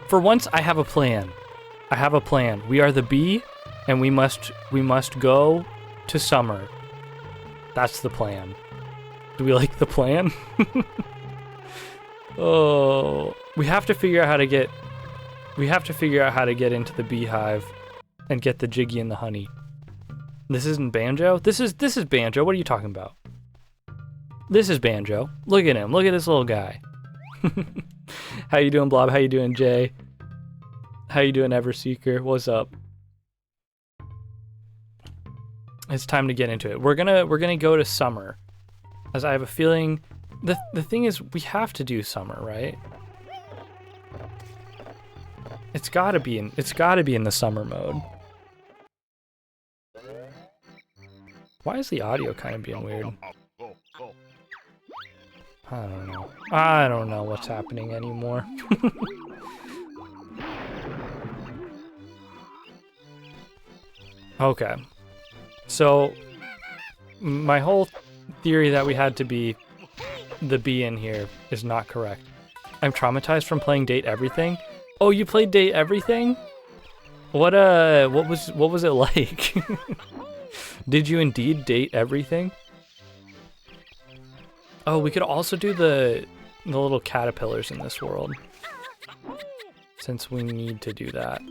For once, I have a plan. I have a plan. We are the bee, and we must go to summer. That's the plan. Do we like the plan? Oh, we have to figure out how to get. We have to figure out how to get into the beehive, and get the Jiggy and the honey. This isn't Banjo. This is Banjo. What are you talking about? This is Banjo. Look at him. Look at this little guy. How you doing, Blob? How you doing, Jay? How you doing, Everseeker? What's up? It's time to get into it. We're gonna go to summer, as I have a feeling. The thing is, we have to do summer, right? It's gotta be in the summer mode. Why is the audio kind of being weird? I don't know. I don't know what's happening anymore. Okay. So, my whole theory that we had to be the bee in here is not correct. I'm traumatized from playing Date Everything. Oh, you played Date Everything? What was it like? Did you indeed date everything? Oh, we could also do the little caterpillars in this world, since we need to do that.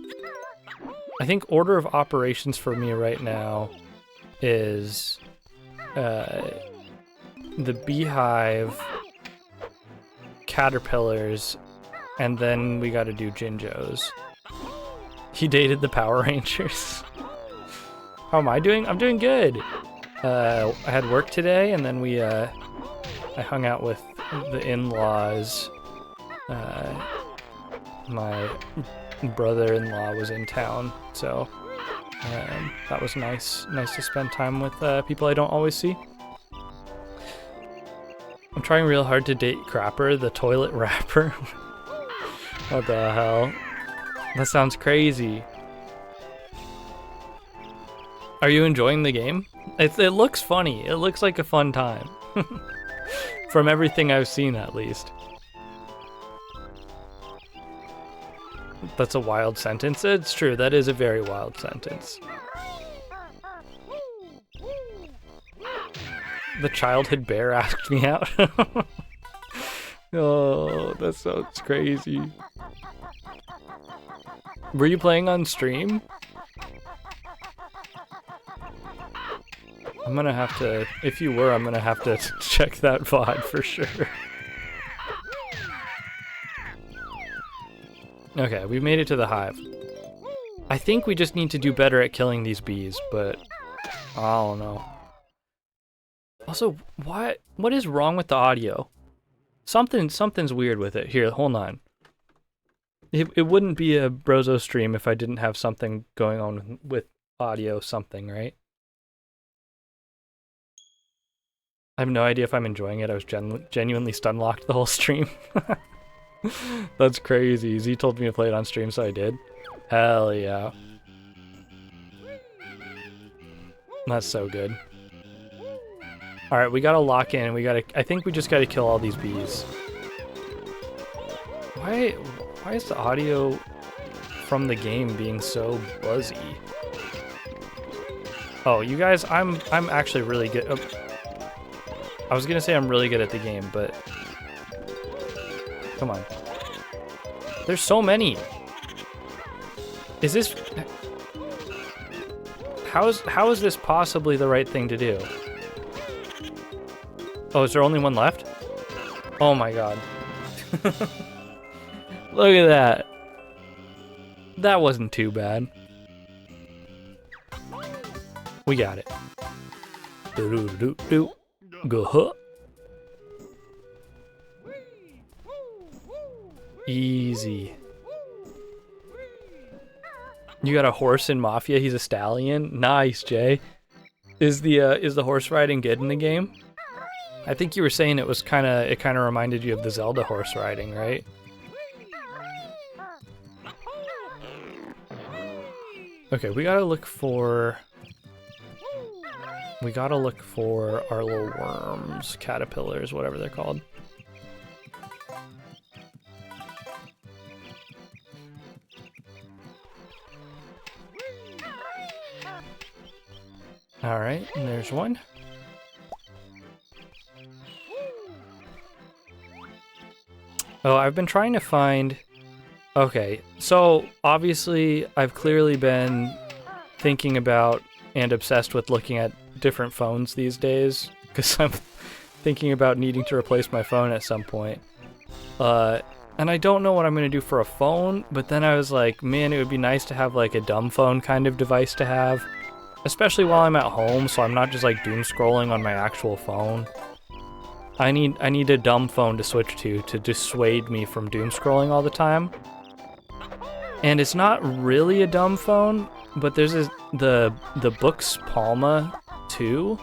I think order of operations for me right now is the beehive, caterpillars, and then we gotta do Jinjos. He dated the Power Rangers. How am I doing? I'm doing good. I had work today, and then I hung out with the in-laws. My brother-in-law was in town, so that was nice. Nice to spend time with people I don't always see. I'm trying real hard to date Crapper, the toilet rapper. What the hell? That sounds crazy. Are you enjoying the game? It looks funny. It looks like a fun time. From everything I've seen, at least. That's a wild sentence. It's true. That is a very wild sentence. The childhood bear asked me out. Oh, that sounds crazy. Were you playing on stream? I'm gonna have to, if you were, I'm gonna have to check that VOD for sure. Okay, we made it to the hive. I think we just need to do better at killing these bees, but I don't know. Also, what is wrong with the audio? Something's weird with it. Here, hold on. It wouldn't be a Brozo stream if I didn't have something going on with audio something, right? I have no idea if I'm enjoying it. I was genuinely stun-locked the whole stream. That's crazy. Z told me to play it on stream, so I did. Hell yeah. That's so good. Alright, we gotta lock in. I think we just gotta kill all these bees. Why is the audio from the game being so buzzy? Oh, you guys, I'm actually really good. Oh, I was gonna say I'm really good at the game, but come on. There's so many. Is this... How is this possibly the right thing to do? Oh, is there only one left? Oh my god. Look at that. That wasn't too bad. We got it. Do-do-do-do. Go. Easy. You got a horse in Mafia? He's a stallion? Nice, Jay. Is the horse riding good in the game? I think you were saying it kind of reminded you of the Zelda horse riding, right? Okay, we gotta look for our little worms, caterpillars, whatever they're called. Alright, and there's one. Oh, I've been trying to find... Okay, so obviously I've clearly been thinking about and obsessed with looking at different phones these days, because I'm thinking about needing to replace my phone at some point. And I don't know what I'm going to do for a phone, but then I was like, man, it would be nice to have like a dumb phone kind of device to have, especially while I'm at home, so I'm not just like doom scrolling on my actual phone. I need a dumb phone to switch to dissuade me from doom scrolling all the time. And it's not really a dumb phone, but there's the Boox Palma 2.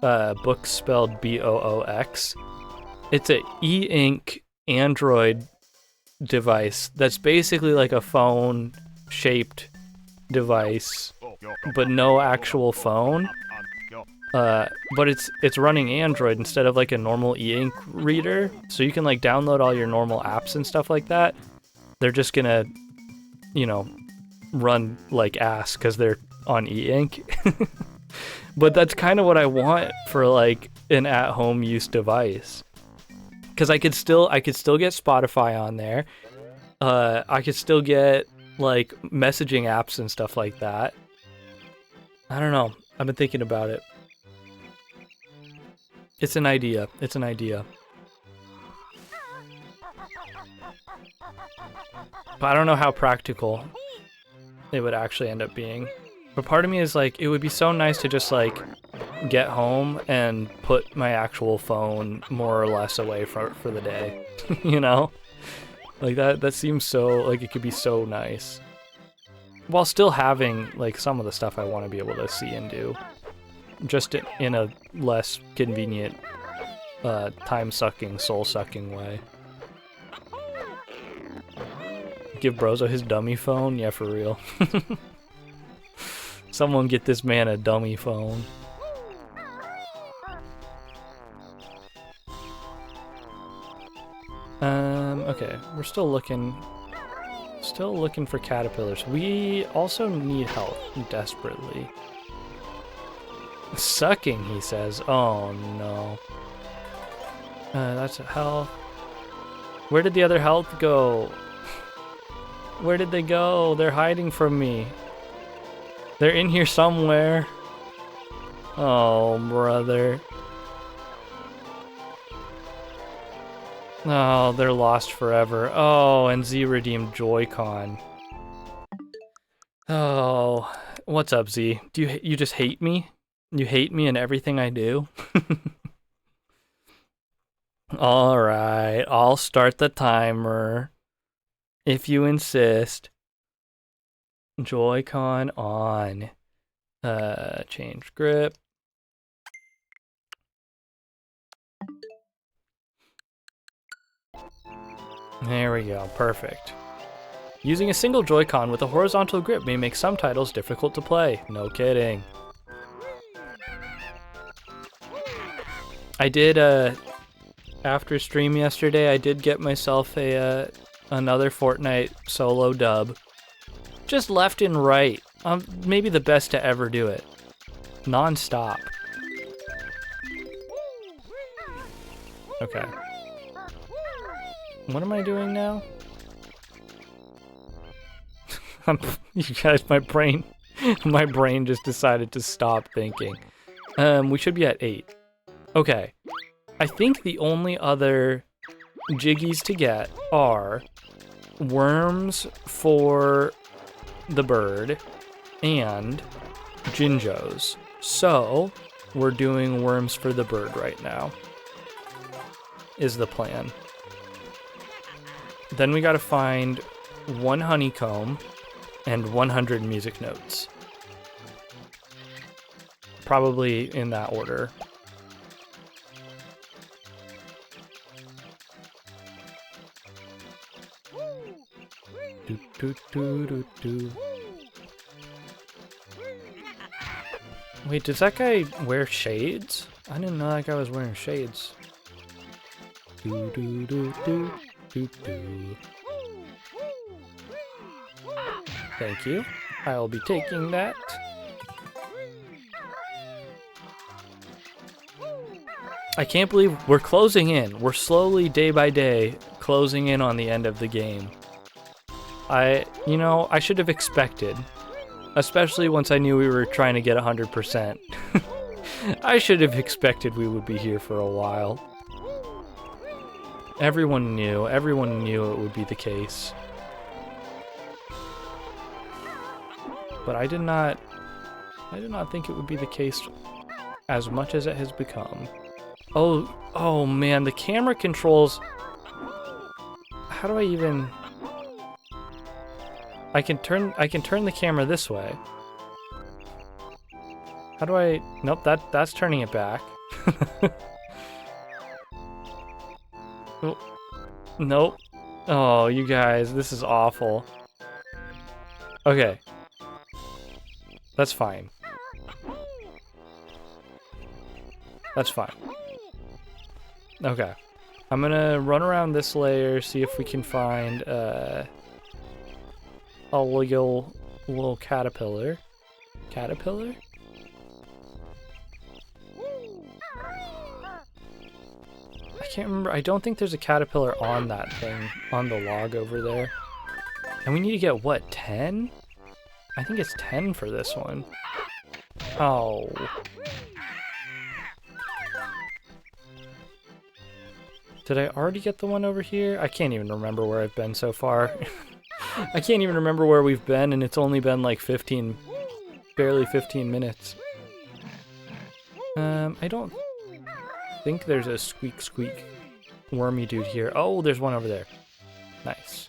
Boox spelled B-O-O-X. It's a e-ink Android device that's basically like a phone-shaped device, but no actual phone. But it's running Android instead of like a normal e-ink reader, so you can like download all your normal apps and stuff like that. They're just gonna, you know, run like ass because they're on e-ink. But that's kind of what I want for like an at-home use device, because I could still get Spotify on there. I could still get like messaging apps and stuff like that. I don't know. I've been thinking about it. It's an idea. It's an idea. But I don't know how practical it would actually end up being. But part of me is like, it would be so nice to just like get home and put my actual phone more or less away for the day. You know? Like that seems so, like it could be so nice. While still having like some of the stuff I want to be able to see and do. Just in a less convenient, time-sucking, soul-sucking way. Give Brozo his dummy phone? Yeah, for real. Someone get this man a dummy phone. Okay, we're still looking for caterpillars. We also need help desperately. Sucking, he says. Oh no. That's a health. Where did the other health go? Where did they go? They're hiding from me. They're in here somewhere. Oh, brother. Oh, they're lost forever. Oh, and Z redeemed Joy-Con. Oh, what's up, Z? Do you just hate me? You hate me and everything I do? Alright, I'll start the timer. If you insist. Joy-Con on. Change grip. There we go, perfect. Using a single Joy-Con with a horizontal grip may make some titles difficult to play. No kidding. I did, after stream yesterday, I did get myself another Fortnite solo dub. Just left and right. Maybe the best to ever do it. Non-stop. Okay. What am I doing now? You guys, my brain just decided to stop thinking. We should be at 8. Okay. I think the only other Jiggys to get are worms for the bird and Jinjos. So, we're doing worms for the bird right now. Is the plan. Then we gotta find 1 honeycomb and 100 music notes. Probably in that order. Do, do, do, do, do. Wait, does that guy wear shades? I didn't know that guy was wearing shades. Do, do, do, do, do, do. Thank you. I'll be taking that. I can't believe we're closing in. We're slowly, day by day, closing in on the end of the game. You know, I should have expected, especially once I knew we were trying to get 100%. I should have expected we would be here for a while. Everyone knew it would be the case. But I did not think it would be the case as much as it has become. Oh man, the camera controls. How do I even? I can turn the camera this way. How do I? Nope, that's turning it back. Oh, nope. Oh, you guys, this is awful. Okay. That's fine. That's fine. Okay. I'm gonna run around this layer, see if we can find a little caterpillar. Caterpillar? I can't remember. I don't think there's a caterpillar on that thing, on the log over there. And we need to get, what, 10? I think it's 10 for this one. Oh. Did I already get the one over here? I can't even remember where I've been so far. I can't even remember where we've been, and it's only been like barely 15 minutes. I don't think there's a squeak wormy dude here. Oh, there's one over there. Nice.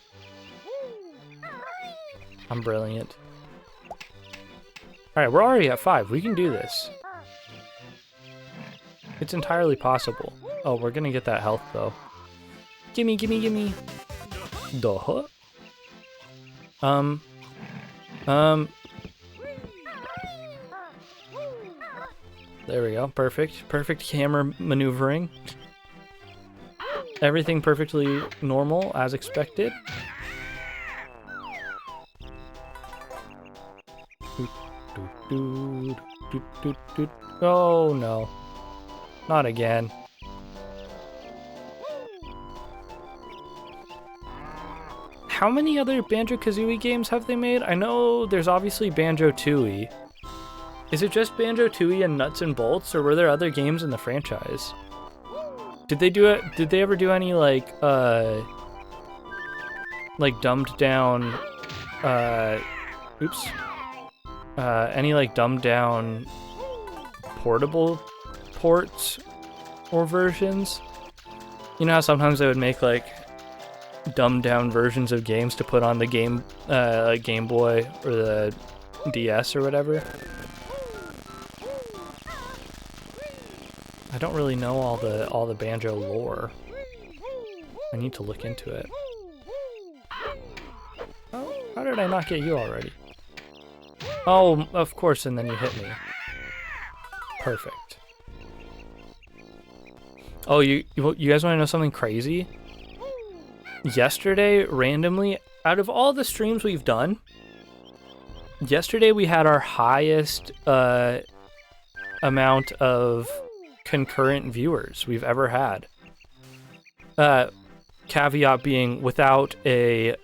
I'm brilliant. Alright, we're already at 5. We can do this. It's entirely possible. Oh, we're gonna get that health though. Gimme, gimme, gimme. Duh. There we go. Perfect. Perfect camera maneuvering. Everything perfectly normal as expected. Oh no. Not again. How many other Banjo-Kazooie games have they made? I know there's obviously Banjo-Tooie. Is it just Banjo-Tooie and Nuts and Bolts, or were there other games in the franchise? Did they ever do any like dumbed down any like dumbed down portable ports or versions? You know how sometimes they would make like dumbed down versions of games to put on the Game Boy or the DS or whatever? I don't really know all the Banjo lore. I need to look into it. Oh, how did I not get you already? Oh, of course, and then you hit me. Perfect. Oh, you guys want to know something crazy? Yesterday, randomly, out of all the streams we've done, yesterday we had our highest amount of concurrent viewers we've ever had. Caveat being without a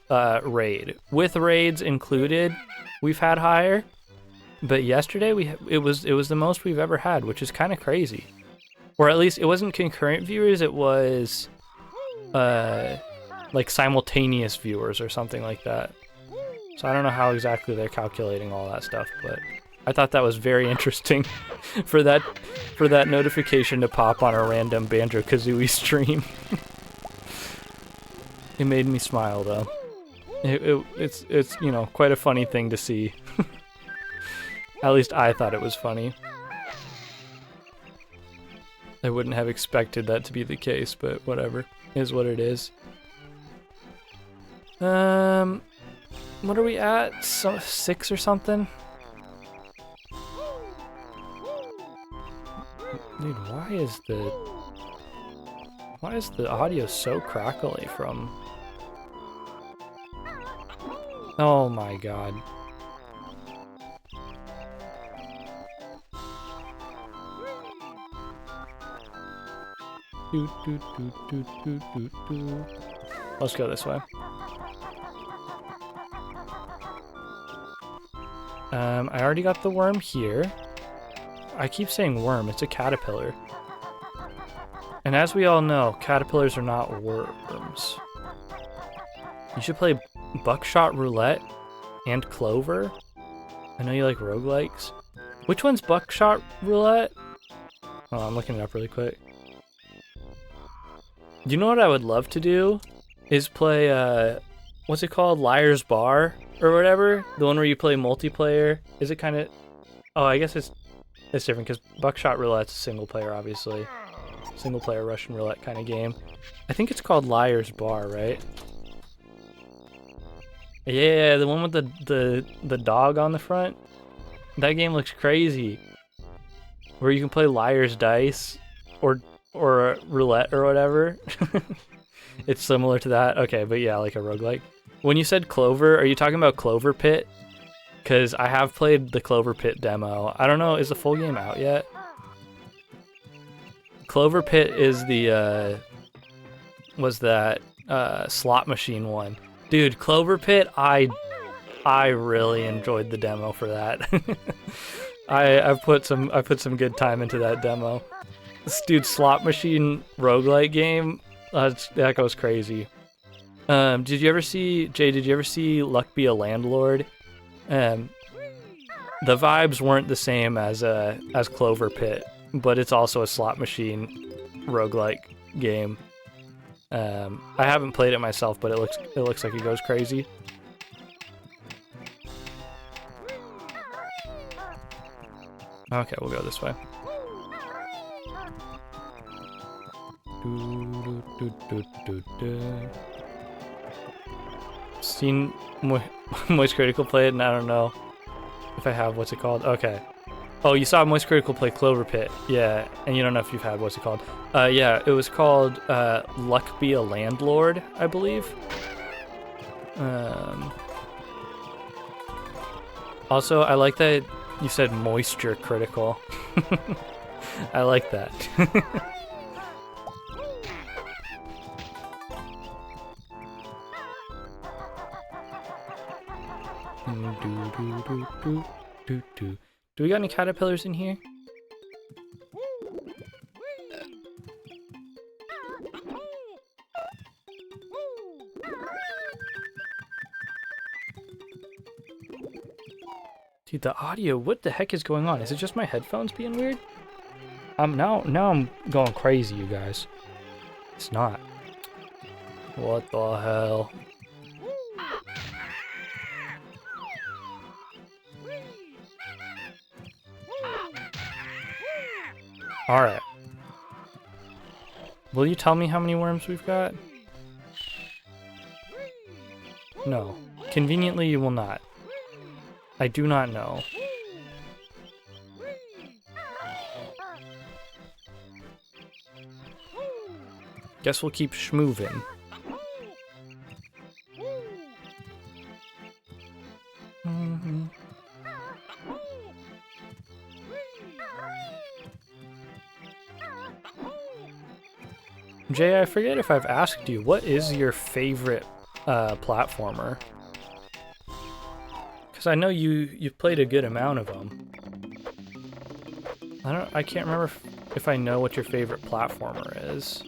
raid. With raids included, we've had higher. But yesterday it was the most we've ever had, which is kind of crazy. Or at least it wasn't concurrent viewers, it was like simultaneous viewers or something like that. So I don't know how exactly they're calculating all that stuff, but I thought that was very interesting for that notification to pop on a random Banjo-Kazooie stream. It made me smile though. It's you know, quite a funny thing to see. At least I thought it was funny. I wouldn't have expected that to be the case, but whatever. It is what it is. What are we at? 6 or something? Dude, why is the audio so crackly from? Oh my god. Let's go this way. I already got the worm here. I keep saying worm, it's a caterpillar. And as we all know, caterpillars are not worms. You should play Buckshot Roulette and Clover. I know you like roguelikes. Which one's Buckshot Roulette? Oh, I'm looking it up really quick. You know what I would love to do? Is play, what's it called? Liar's Bar? Or whatever? The one where you play multiplayer? Is it kind of... Oh, I guess it's different, because Buckshot Roulette's single player, obviously. Single player Russian roulette kind of game. I think it's called Liar's Bar, right? Yeah, the one with the dog on the front. That game looks crazy. Where you can play Liar's Dice or roulette or whatever. It's similar to that. Okay, but yeah, like a roguelike. When you said Clover, are you talking about Clover Pit? Because I have played the Clover Pit demo. I don't know, is the full game out yet? Clover Pit is the, was that slot machine one. Dude, Clover Pit, I really enjoyed the demo for that. I put some good time into that demo. This dude's slot machine roguelike game, that goes crazy. Did you ever see, Jay, did you ever see Luck Be a Landlord? The vibes weren't the same as Clover Pit, but it's also a slot machine roguelike game. I haven't played it myself, but it looks like it goes crazy. Okay, we'll go this way. Seen Moist Critical play it, and I don't know if I have, what's it called? Okay. Oh, you saw Moist Critical play Clover Pit. Yeah, and you don't know if you've had, what's it called? Yeah, it was called Luck Be a Landlord, I believe. Also, I like that you said Moisture Critical. I like that. Do we got any caterpillars in here? Dude, the audio, what the heck is going on? Is it just my headphones being weird? Now I'm going crazy, you guys. It's not. What the hell? Alright. Will you tell me how many worms we've got? No. Conveniently, you will not. I do not know. Guess we'll keep schmoovin'. Jay, I forget if I've asked you, what is your favorite platformer? Because I know you've played a good amount of them. I can't remember if I know what your favorite platformer is.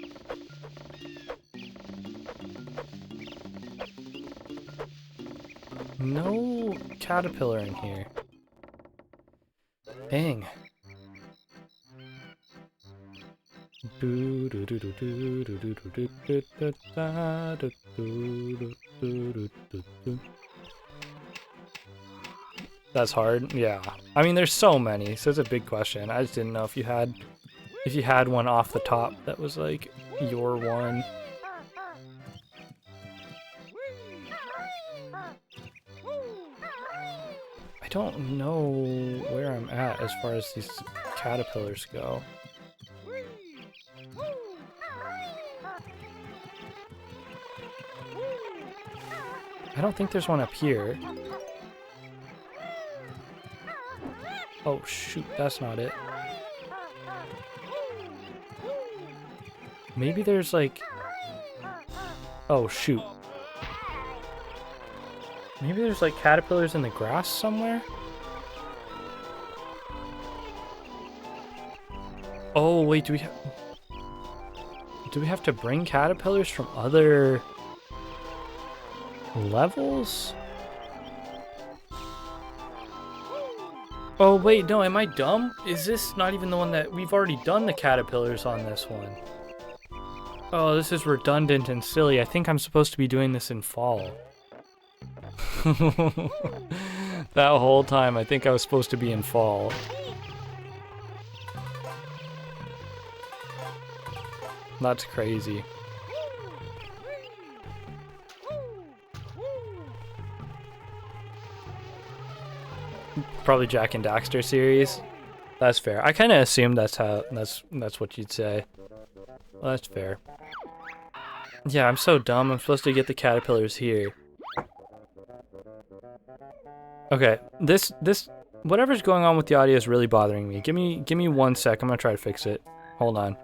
No caterpillar in here. Dang. That's hard. Yeah. I mean, there's so many, so it's a big question. I just didn't know if you had one off the top that was like your one. I don't know where I'm at as far as these caterpillars go. I don't think there's one up here. Oh shoot, that's not it. Maybe there's like... Oh, shoot. Maybe there's like caterpillars in the grass somewhere? Oh, wait, do we have to bring caterpillars from other levels? Oh, wait, no, am I dumb? Is this not even the one that... We've already done the caterpillars on this one. Oh, this is redundant and silly. I think I'm supposed to be doing this in fall. That whole time, I think I was supposed to be in fall. That's crazy. Probably Jack and Daxter series. That's fair. I kind of assumed that's what you'd say. Well, that's fair. Yeah, I'm so dumb. I'm supposed to get the caterpillars here. Okay, this whatever's going on with the audio is really bothering me. Give me 1 sec. I'm gonna try to fix it. Hold on.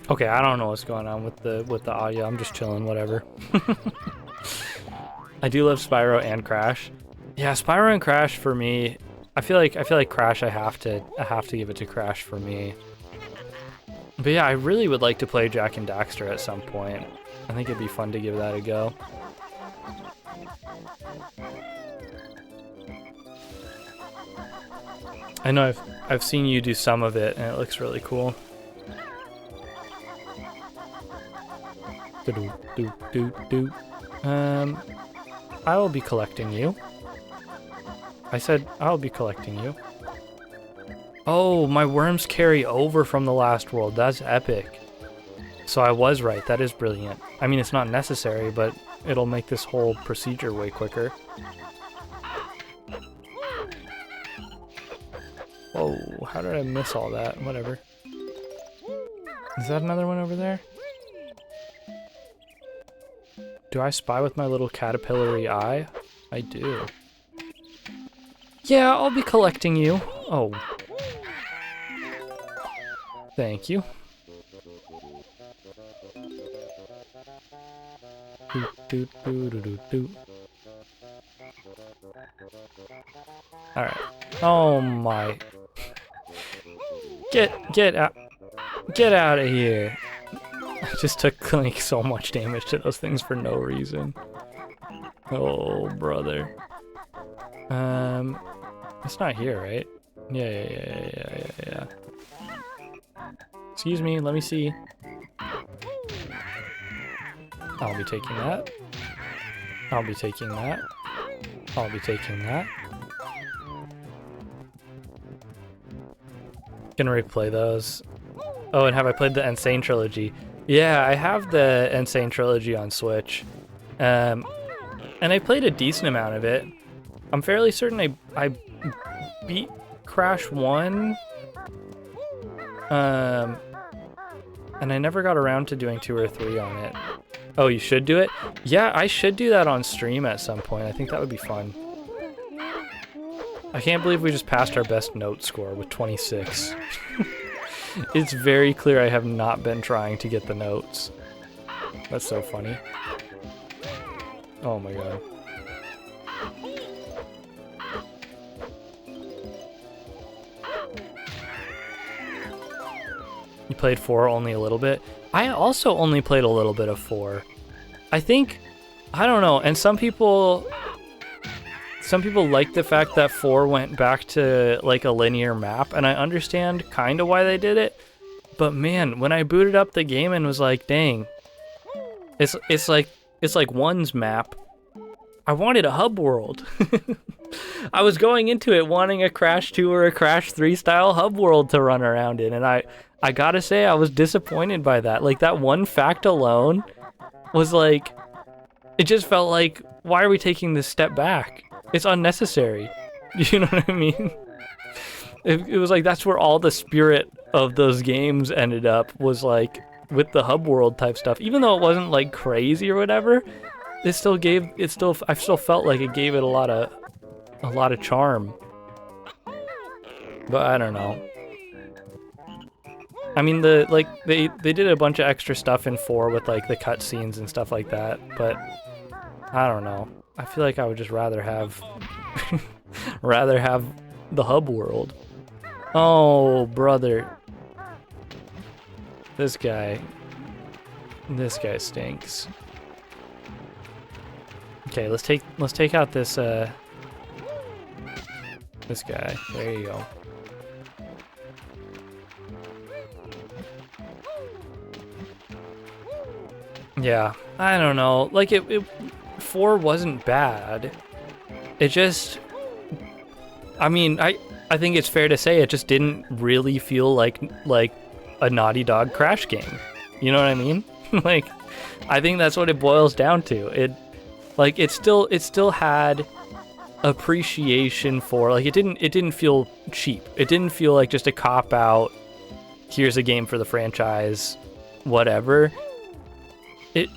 Okay, I don't know what's going on with the audio. I'm just chilling, whatever. I do love Spyro and Crash. Yeah, Spyro and Crash for me. I feel like Crash. I have to give it to Crash for me. But yeah, I really would like to play Jack and Daxter at some point. I think it'd be fun to give that a go. I know I've seen you do some of it, and it looks really cool. I will be collecting you. I said I'll be collecting you. Oh, my worms carry over from the last world. That's epic. So I was right. That is brilliant. I mean, it's not necessary, but it'll make this whole procedure way quicker. Whoa, how did I miss all that? Whatever. Is that another one over there? Do I spy with my little caterpillary eye? I do. Yeah, I'll be collecting you. Oh. Thank you. Alright. Oh my. Get out of here. I just took like so much damage to those things for no reason. Oh brother. It's not here, right? Yeah. Excuse me, let me see. I'll be taking that. I'll be taking that. I'll be taking that. Gonna replay those. Oh, and have I played the Insane Trilogy? Yeah, I have the Insane Trilogy on Switch. And I played a decent amount of it. I'm fairly certain I beat Crash 1 And I never got around to doing 2 or 3 on it. Oh, you should do it? Yeah, I should do that on stream at some point. I think that would be fun. I can't believe we just passed our best note score with 26. It's very clear I have not been trying to get the notes. That's so funny. Oh my god. You played 4 only a little bit? I also only played a little bit of 4. I think, I don't know, and some people like the fact that 4 went back to like a linear map, and I understand kind of why they did it, but man, when I booted up the game and was like, dang, it's like 1's map, I wanted a hub world. I was going into it wanting a Crash 2 or a Crash 3 style hub world to run around in, and I gotta say I was disappointed by that. Like, that one fact alone was like, it just felt like, why are we taking this step back? It's unnecessary. You know what I mean? It was like, that's where all the spirit of those games ended up, was like with the hub world type stuff. Even though it wasn't like crazy or whatever, I still felt like it gave it a lot of charm. But I don't know. I mean, they did a bunch of extra stuff in 4 with like the cutscenes and stuff like that, but I don't know. I feel like I would just rather have the hub world. Oh, brother. This guy stinks. Okay, let's take out this guy. There you go. Yeah, I don't know. Like, 4 wasn't bad. It just, I mean, I think it's fair to say it just didn't really feel like a Naughty Dog Crash game. You know what I mean? Like, I think that's what it boils down to. It still had appreciation for, like, it didn't feel cheap. It didn't feel like just a cop out, here's a game for the franchise, whatever.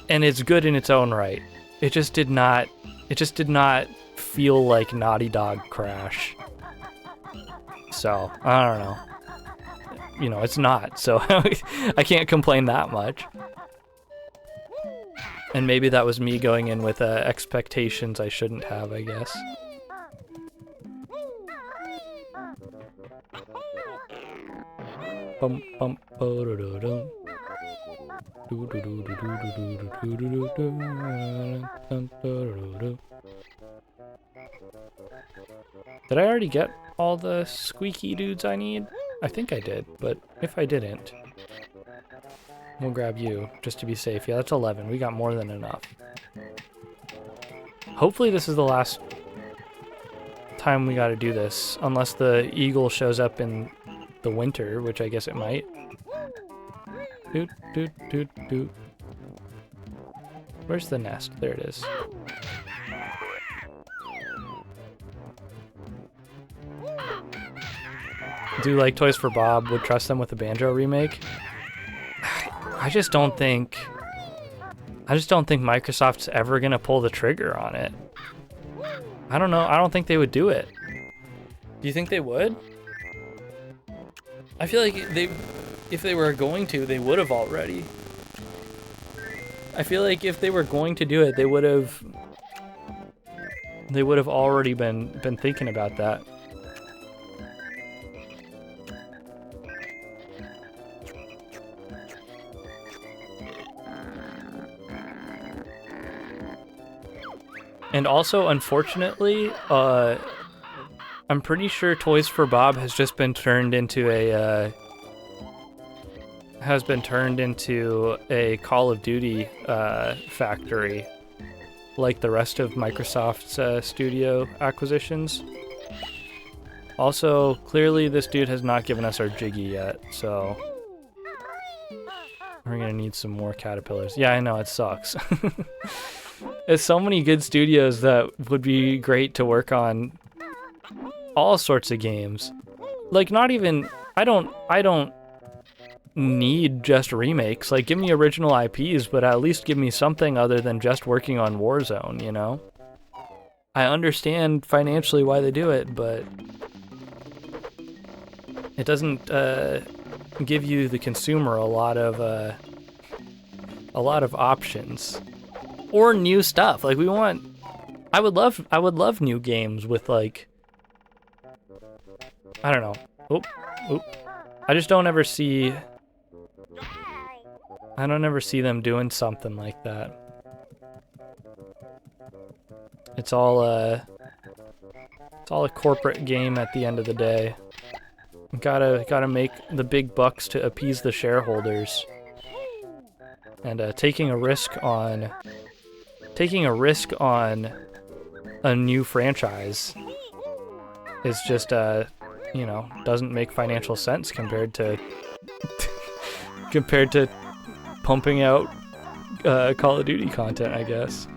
And it's good in its own right. It just did not feel like Naughty Dog Crash. So, I don't know. You know, it's not, so I can't complain that much. And maybe that was me going in with expectations I shouldn't have, I guess. Bum bum ba-da-da-dum. Did I already get all the squeaky dudes I need? I think I did, but if I didn't, we'll grab you just to be safe. Yeah, that's 11. We got more than enough. Hopefully this is the last time we gotta do this, unless the eagle shows up in the winter, which I guess it might. Doot, doot, doot, doot. Where's the nest? There it is. Do like Toys for Bob would trust them with the Banjo remake? I just don't think Microsoft's ever gonna pull the trigger on it. I don't know. I don't think they would do it. Do you think they would? I feel like if they were going to, they would have already. I feel like if they were going to do it, they would have already been thinking about that. And also, unfortunately, I'm pretty sure Toys for Bob has just been turned into a Call of Duty factory, like the rest of Microsoft's studio acquisitions. Also, clearly this dude has not given us our Jiggy yet, so we're gonna need some more caterpillars. Yeah, I know, it sucks. There's so many good studios that would be great to work on all sorts of games. Like, not even, I don't need just remakes. Like, give me original IPs, but at least give me something other than just working on Warzone, you know? I understand financially why they do it, but it doesn't give you, the consumer, a lot of options or new stuff. Like, I would love new games with, like, I don't know. Oop. I just don't ever see them doing something like that. It's all a corporate game at the end of the day. Gotta make the big bucks to appease the shareholders. And taking a risk on a new franchise is just you know, doesn't make financial sense compared to pumping out Call of Duty content, I guess.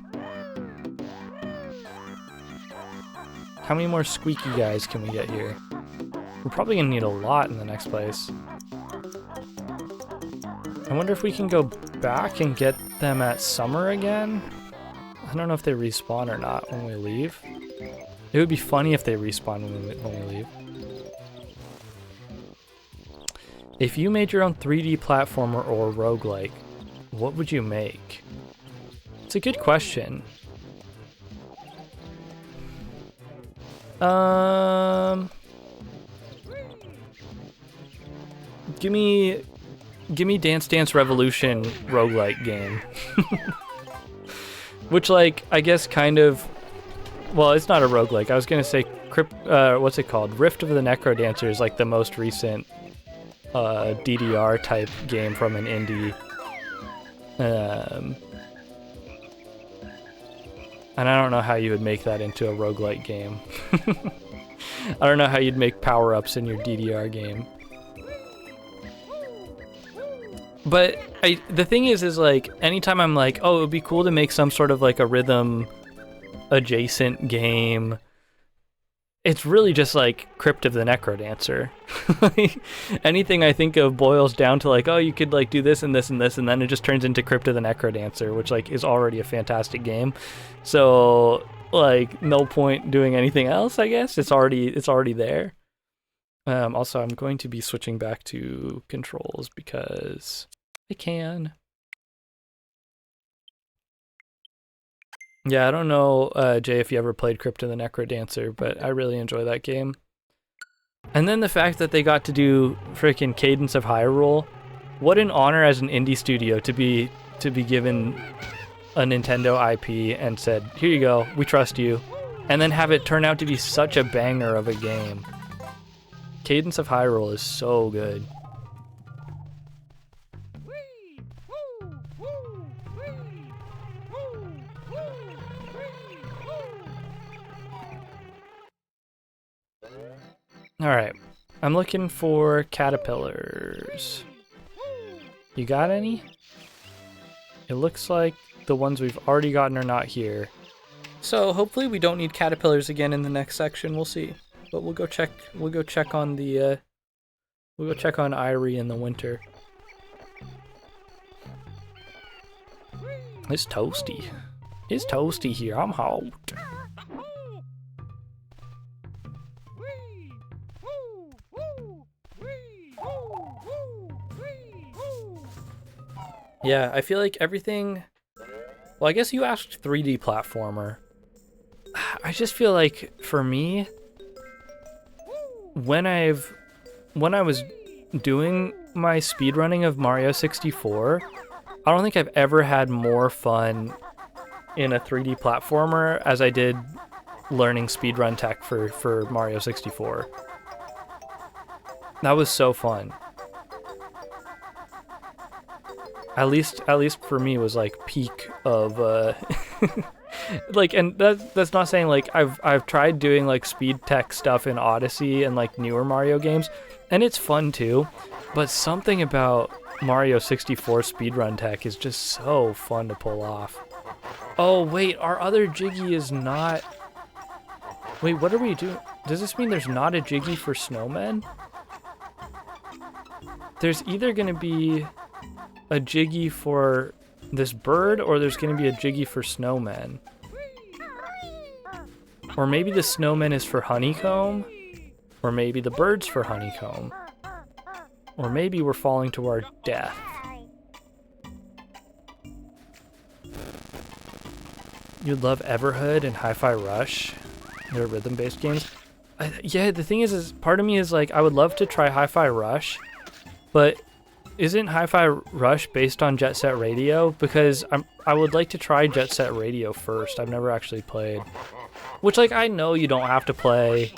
How many more squeaky guys can we get here? We're probably gonna need a lot in the next place. I wonder if we can go back and get them at summer again? I don't know if they respawn or not when we leave. It would be funny if they respawn when we leave. If you made your own 3D platformer or roguelike, what would you make? It's a good question. Give me Dance Dance Revolution roguelike game. Which, like, I guess kind of, well, it's not a roguelike. I was gonna say what's it called? Rift of the Necrodancer is like the most recent DDR type game from an indie. And I don't know how you would make that into a roguelike game. I don't know how you'd make power-ups in your DDR game. But the thing is like, anytime I'm like, oh, it would be cool to make some sort of like a rhythm adjacent game, it's really just like Crypt of the Necrodancer. Anything I think of boils down to like, oh, you could like do this and this and this, and then it just turns into Crypt of the Necrodancer, which like is already a fantastic game. So like, no point doing anything else, I guess. It's already there. Also, I'm going to be switching back to controls because I can. Yeah, I don't know, Jay, if you ever played Crypt of the Necrodancer, but I really enjoy that game. And then the fact that they got to do freaking Cadence of Hyrule, what an honor as an indie studio to be given a Nintendo IP and said, here you go, we trust you, and then have it turn out to be such a banger of a game. Cadence of Hyrule is so good. Alright, I'm looking for caterpillars. You got any? It looks like the ones we've already gotten are not here. So hopefully we don't need caterpillars again in the next section, we'll see. But we'll go check on the we'll go check on Irie in the winter. It's toasty. It's toasty here, I'm hot. Yeah, I feel like everything... Well, I guess you asked 3D platformer. I just feel like, for me, when I was doing my speedrunning of Mario 64, I don't think I've ever had more fun in a 3D platformer as I did learning speedrun tech for Mario 64. That was so fun. At least for me, it was like peak of like, and that's not saying like I've tried doing like speed tech stuff in Odyssey and like newer Mario games, and it's fun too, but something about Mario 64 speedrun tech is just so fun to pull off. Oh wait, our other Jiggy is not... Wait, what are we doing? Does this mean there's not a Jiggy for snowmen? there's either gonna be a Jiggy for this bird, or there's gonna be a Jiggy for snowmen. Or maybe the snowman is for honeycomb, or maybe the bird's for honeycomb. Or maybe we're falling to our death. You'd love Everhood and Hi-Fi Rush. They're rhythm-based games. Yeah, the thing is part of me is like, I would love to try Hi-Fi Rush, but isn't Hi-Fi Rush based on Jet Set Radio? Because I would like to try Jet Set Radio first. I've never actually played. Which, like, I know you don't have to play...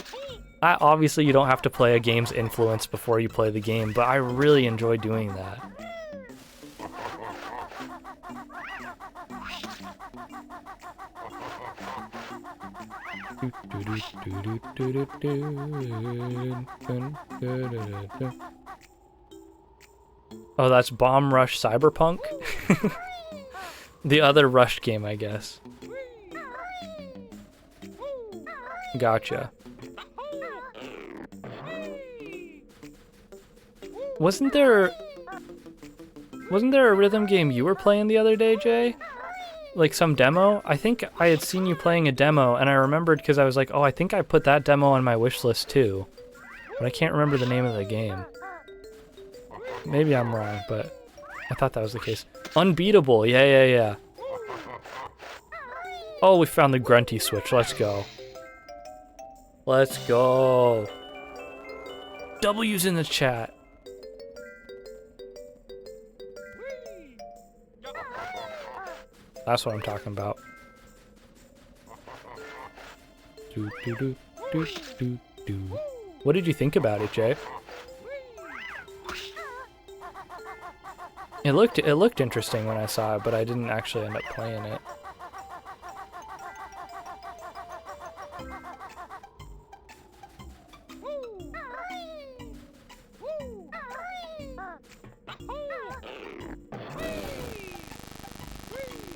obviously, you don't have to play a game's influence before you play the game, but I really enjoy doing that. Oh, that's Bomb Rush Cyberpunk? The other Rush game, I guess. Gotcha. Wasn't there a rhythm game you were playing the other day, Jay? Like some demo? I think I had seen you playing a demo, and I remembered because I was like, oh, I think I put that demo on my wish list too. But I can't remember the name of the game. Maybe I'm wrong, but I thought that was the case. Unbeatable, yeah. Oh, we found the grunty switch, let's go. Let's go. W's in the chat. That's what I'm talking about. What did you think about it, Jay? It looked interesting when I saw it, but I didn't actually end up playing it.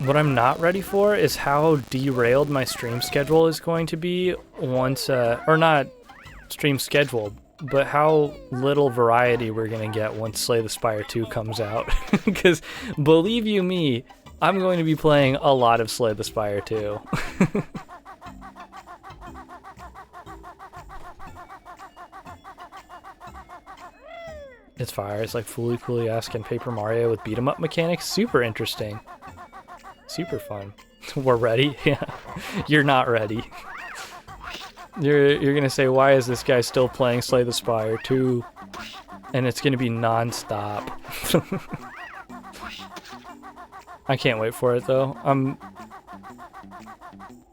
What I'm not ready for is how derailed my stream schedule is going to be once, or not stream scheduled, but how little variety we're gonna get once Slay the Spire 2 comes out. Because, believe you me, I'm going to be playing a lot of Slay the Spire 2. It's fire. It's like Fooly Cooly-esque and Paper Mario with beat-em-up mechanics. Super interesting. Super fun. We're ready? Yeah. You're not ready. You're gonna say, why is this guy still playing Slay the Spire 2? And it's gonna be non-stop. I can't wait for it though.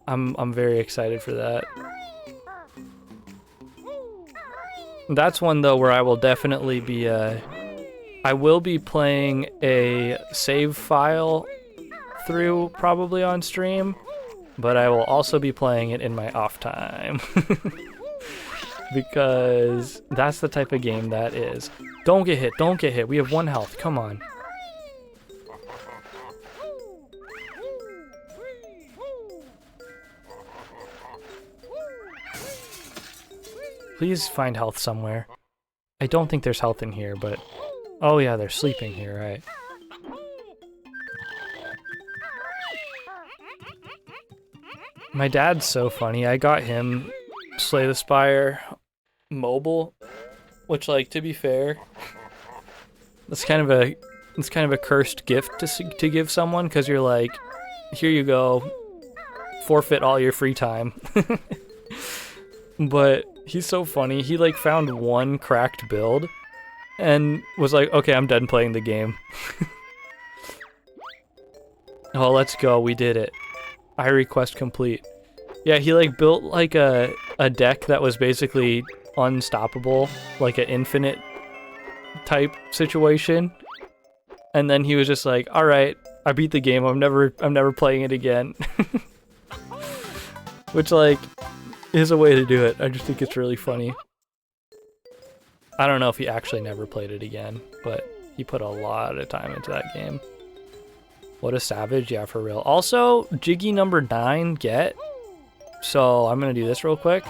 I'm very excited for that. That's one though where I will definitely be I will be playing a save file through probably on stream, but I will also be playing it in my off time. Because that's the type of game that is. Don't get hit, don't get hit. We have 1 health, come on. Please find health somewhere. I don't think there's health in here, but... Oh yeah, they're sleeping here, right. My dad's so funny. I got him Slay the Spire mobile, which, like, to be fair, it's kind of a cursed gift to give someone, because you're like, here you go, forfeit all your free time. But he's so funny. He like found one cracked build and was like, okay, I'm done playing the game. Oh, let's go. We did it. I request complete. Yeah, he like built like a deck that was basically unstoppable, like an infinite type situation. And then he was just like, all right, I beat the game. I'm never playing it again. Which, like, is a way to do it. I just think it's really funny. I don't know if he actually never played it again, but he put a lot of time into that game. What a savage, yeah, for real. Also, Jiggy number 9, get. So I'm gonna do this real quick.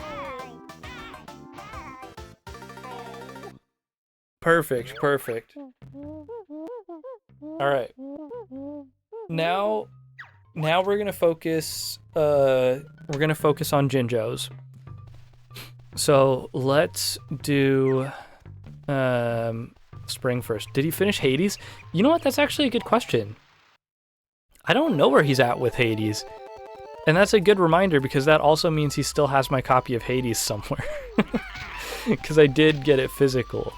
Perfect, perfect. Alright. Now we're gonna focus on Jinjos. So let's do Spring first. Did he finish Hades? You know what? That's actually a good question. I don't know where he's at with Hades. And that's a good reminder because that also means he still has my copy of Hades somewhere. Because I did get it physical.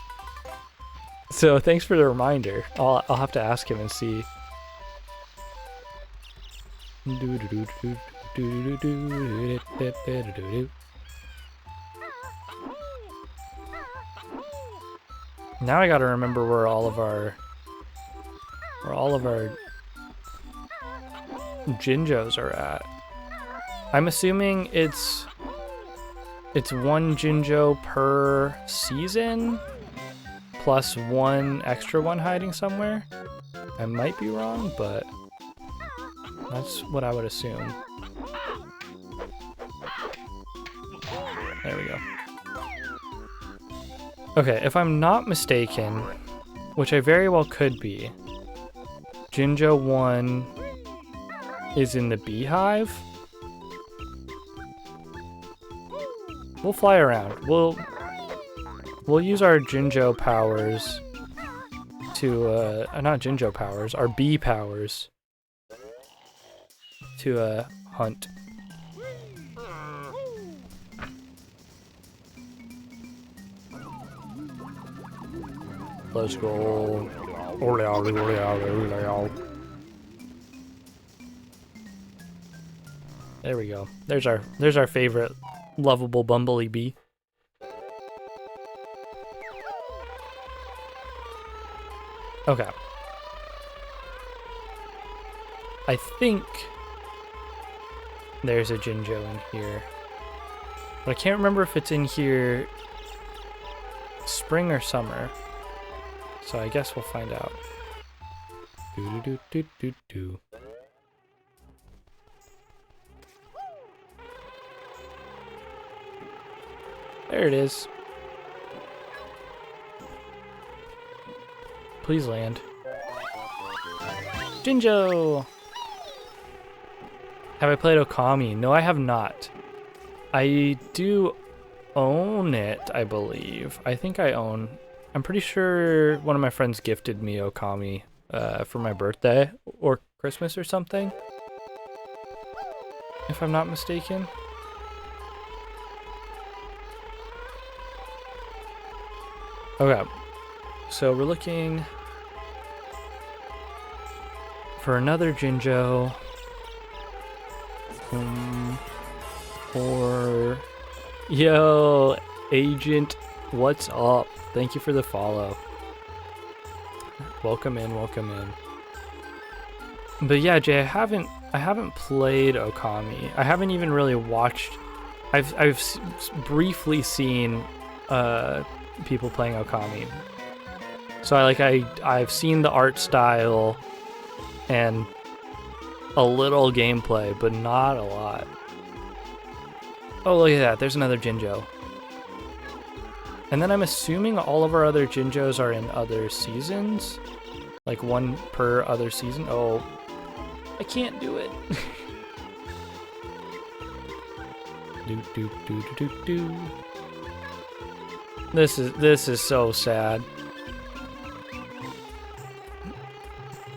So thanks for the reminder. I'll have to ask him and see. Now I gotta remember where all of our Jinjos are at. I'm assuming it's one Jinjo per season plus one extra one hiding somewhere. I might be wrong, but that's what I would assume. There we go. Okay, if I'm not mistaken, which I very well could be, Jinjo 1 is in the beehive. We'll fly around. We'll use our Jinjo powers to not Jinjo powers, our bee powers to hunt. Let's go. There we go. There's our favorite lovable bumbly bee. Okay. I think there's a Jinjo in here. But I can't remember if it's in here spring or summer. So I guess we'll find out. Do. There it is. Please land. Jinjo! Have I played Okami? No, I have not. I do own it, I believe. I think I own... I'm pretty sure one of my friends gifted me Okami for my birthday or Christmas or something. If I'm not mistaken. Okay. So we're looking for another Jinjo. Or... Yo, Agent, what's up? Thank you for the follow. Welcome in, welcome in. But yeah, Jay, I haven't played Okami. I haven't even really watched. I've briefly seen people playing Okami. So I've seen the art style and a little gameplay, but not a lot. Oh, look at that. There's another Jinjo. And then I'm assuming all of our other Jinjos are in other seasons? Like one per other season? Oh, I can't do it. do. This is so sad.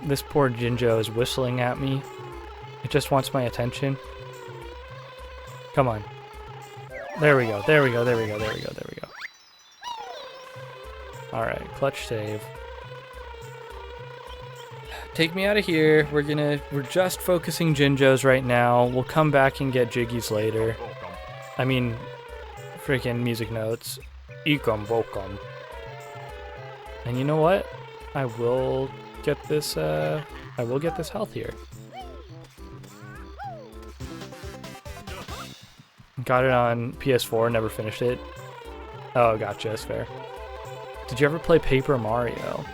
This poor Jinjo is whistling at me. It just wants my attention. Come on. There we go. Alright, clutch save. Take me out of here. We're just focusing Jinjos right now. We'll come back and get Jiggys later. I mean, freaking music notes. Ikum bokum. And you know what? I will get this health here. Got it on PS4, never finished it. Oh, gotcha, that's fair. Did you ever play Paper Mario?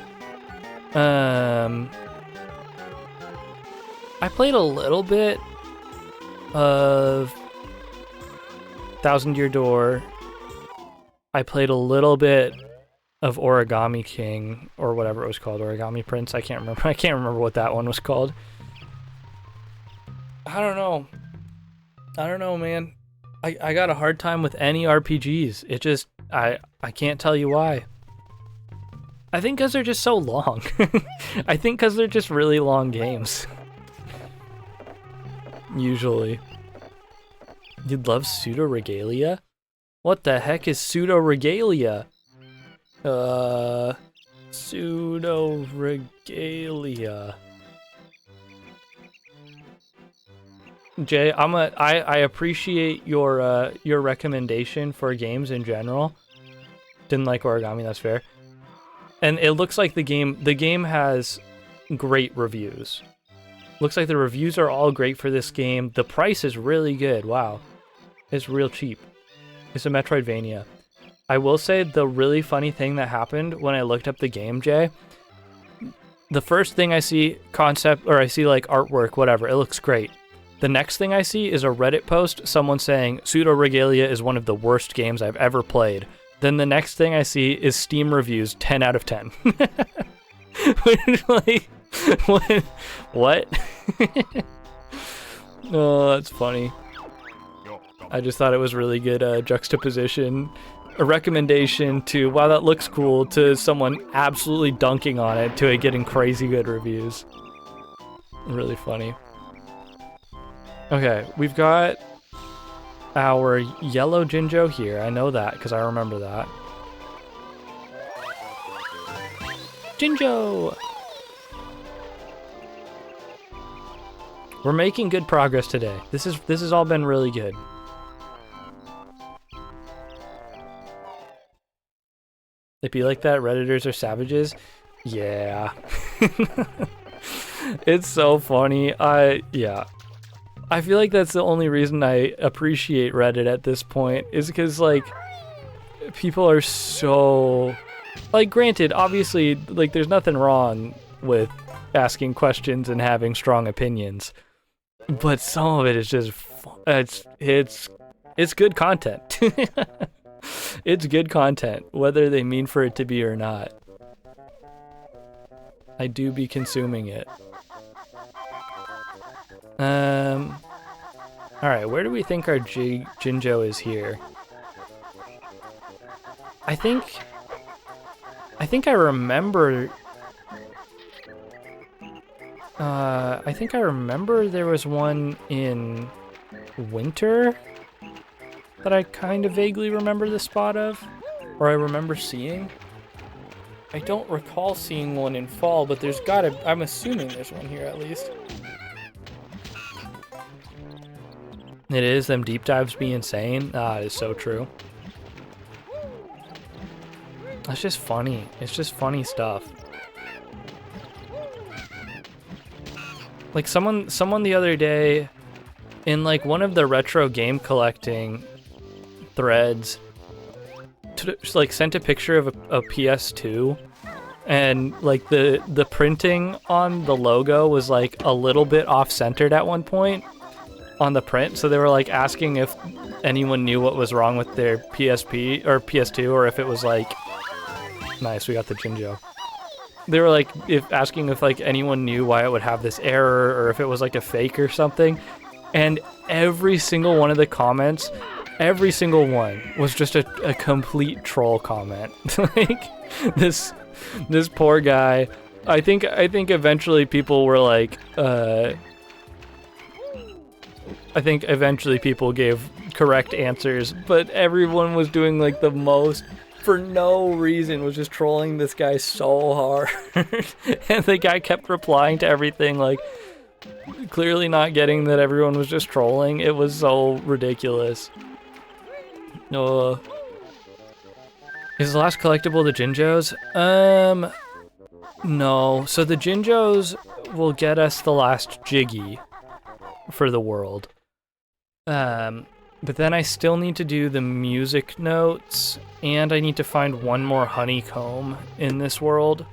I played a little bit of Thousand Year Door. I played a little bit of Origami King or whatever it was called, Origami Prince. I can't remember. I can't remember what that one was called. I don't know. I don't know, man. I got a hard time with any RPGs. It just I can't tell you why. I think because they're just so long. I think because they're just really long games. Usually. You'd love pseudo-regalia? What the heck is pseudo-regalia? Pseudo-regalia. Jay, I appreciate your recommendation for games in general. Didn't like Origami, that's fair. And it looks like the game has great reviews. Looks like the reviews are all great for this game. The price is really good. Wow. It's real cheap. It's a Metroidvania. I will say the really funny thing that happened when I looked up the game, Jay, the first thing I see I see like artwork, whatever, it looks great. The next thing I see is a Reddit post, someone saying Pseudo Regalia is one of the worst games I've ever played. Then the next thing I see is Steam reviews 10 out of 10. Like, what? Oh, that's funny. I just thought it was really good juxtaposition. A recommendation to, wow, that looks cool, to someone absolutely dunking on it, to it getting crazy good reviews. Really funny. Okay, we've got our yellow Jinjo here. I know that because I remember that. Jinjo! We're making good progress today. This has all been really good. They be like that? Redditors are savages? Yeah. It's so funny. Yeah. I feel like that's the only reason I appreciate Reddit at this point, is because, like, people are so... Like, granted, obviously, like, there's nothing wrong with asking questions and having strong opinions, but some of it is just... It's good content. It's good content, whether they mean for it to be or not. I do be consuming it. Alright, where do we think our Jinjo is here? I think I remember... I think I remember there was one in winter that I kind of vaguely remember the spot of, or I remember seeing. I don't recall seeing one in fall, but there's gotta... I'm assuming there's one here at least. It is, them deep dives be insane. Ah, it is so true. That's just funny. It's just funny stuff. Like someone the other day in like one of the retro game collecting threads like sent a picture of a PS2, and like the printing on the logo was like a little bit off-centered at one point on the print, so they were like asking if anyone knew what was wrong with their PSP or PS2, or if it was like... Nice, we got the Jinjo. They were like asking if like anyone knew why it would have this error, or if it was like a fake or something, and every single one of the comments, every single one was just a complete troll comment. Like this poor guy. I think eventually people were like I think eventually people gave correct answers, but everyone was doing like the most, for no reason, was just trolling this guy so hard. And the guy kept replying to everything, like, clearly not getting that everyone was just trolling. It was so ridiculous. Is the last collectible the Jinjos? No. So the Jinjos will get us the last Jiggy for the world. But then I still need to do the music notes, and I need to find one more honeycomb in this world.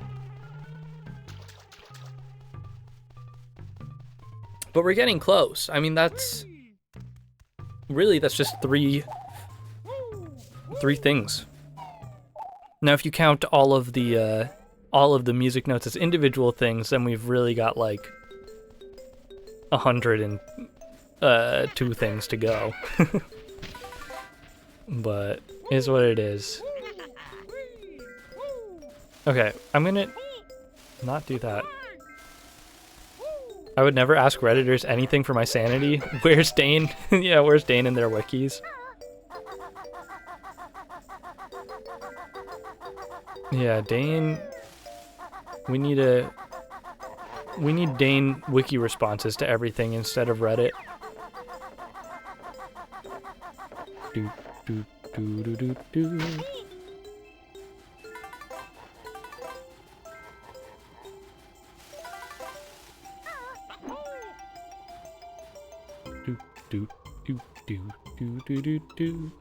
But we're getting close. I mean, that's just three things. Now, if you count all of the music notes as individual things, then we've really got like 102 things to go. But is what it is. Okay, I'm gonna not do that. I would never ask Redditors anything for my sanity. Where's Dane? Yeah, where's Dane in their wikis? Yeah, Dane. We need Dane wiki responses to everything instead of Reddit. Do do do do do do. Do do do do do do do do.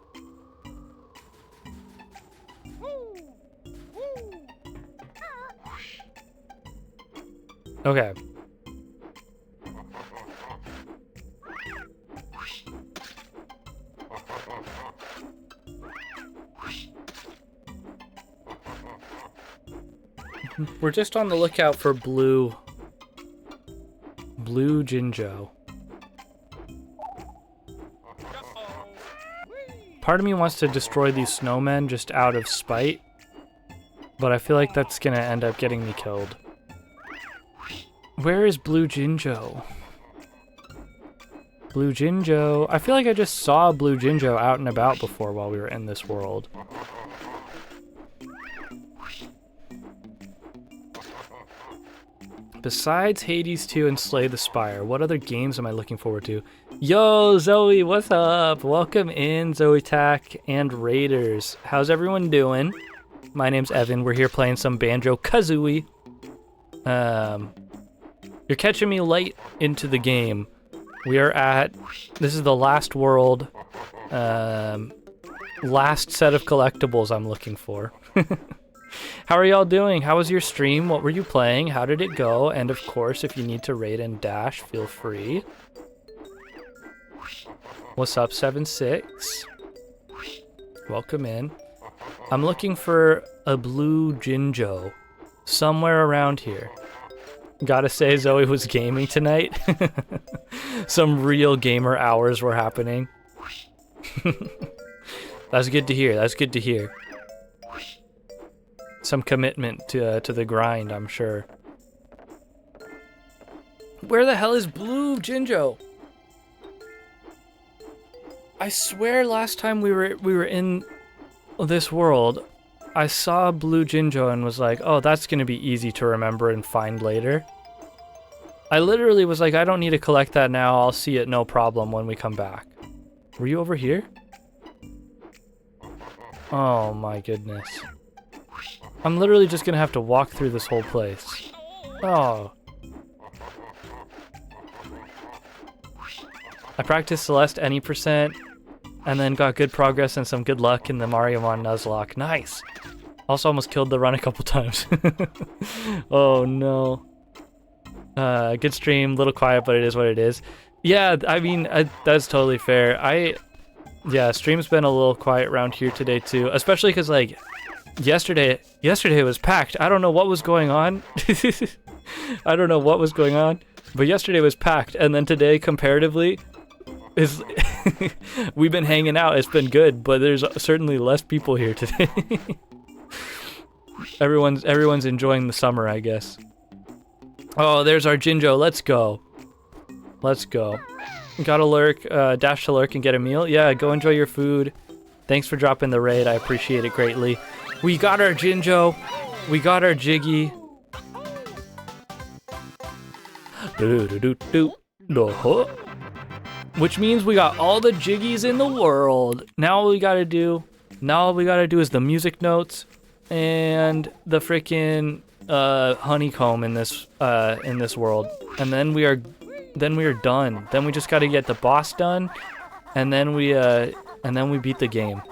Okay. We're just on the lookout for blue Jinjo. Part of me wants to destroy these snowmen just out of spite, but I feel like that's gonna end up getting me killed. Where is Blue Jinjo? Blue Jinjo. I feel like I just saw Blue Jinjo out and about before while we were in this world. Besides Hades 2 and Slay the Spire, what other games am I looking forward to? Yo, Zoe, what's up? Welcome in, Zoe Tack and Raiders. How's everyone doing? My name's Evan. We're here playing some Banjo Kazooie. You're catching me late into the game. We are at, this is the last world, last set of collectibles I'm looking for. How are y'all doing? How was your stream? What were you playing? How did it go? And of course, if you need to raid and dash, feel free. What's up, 7-6? Welcome in. I'm looking for a blue Jinjo somewhere around here. Gotta say, Zoe was gaming tonight. Some real gamer hours were happening. That's good to hear. That's good to hear. Some commitment to the grind, I'm sure. Where the hell is Blue Jinjo? I swear last time we were in this world, I saw Blue Jinjo and was like, oh, that's gonna be easy to remember and find later. I literally was like, I don't need to collect that now, I'll see it no problem when we come back. Were you over here? Oh my goodness. I'm literally just gonna have to walk through this whole place. Oh. I practiced Celeste any percent, and then got good progress and some good luck in the Mariamon Nuzlocke. Nice! Also almost killed the run a couple times. Oh no. Good stream, little quiet, but it is what it is. Yeah, I mean, that's totally fair. Yeah, stream's been a little quiet around here today too, especially because like, yesterday was packed. I don't know what was going on. I don't know what was going on, but yesterday was packed, and then today, comparatively, is we've been hanging out. It's been good, but there's certainly less people here today. Everyone's enjoying the summer, I guess. Oh, there's our Jinjo. Let's go. Let's go. Gotta lurk, dash to lurk and get a meal. Yeah, go enjoy your food. Thanks for dropping the raid. I appreciate it greatly. We got our Jinjo. We got our Jiggy. Which means we got all the Jiggies in the world. Now all we gotta do is the music notes and the freaking honeycomb in this world. And then we are done. Then we just gotta get the boss done, and then we beat the game.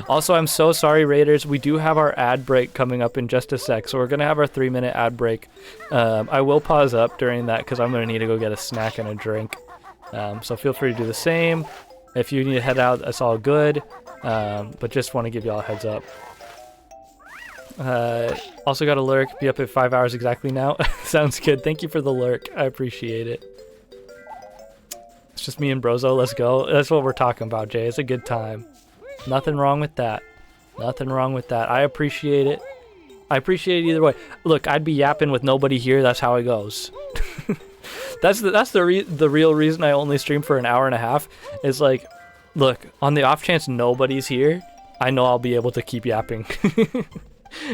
Also, I'm so sorry, Raiders. We do have our ad break coming up in just a sec, so we're gonna have our 3-minute ad break. I will pause up during that because I'm gonna need to go get a snack and a drink. So feel free to do the same. If you need to head out, that's all good. But just want to give y'all a heads up. Also got a lurk. Be up at 5 hours exactly now. Sounds good. Thank you for the lurk. I appreciate it. It's just me and Brozo. Let's go. That's what we're talking about, Jay. It's a good time. Nothing wrong with that. Nothing wrong with that. I appreciate it. I appreciate it either way. Look, I'd be yapping with nobody here. That's how it goes. That's the real reason I only stream for an hour and a half. Is like, look, on the off chance nobody's here, I know I'll be able to keep yapping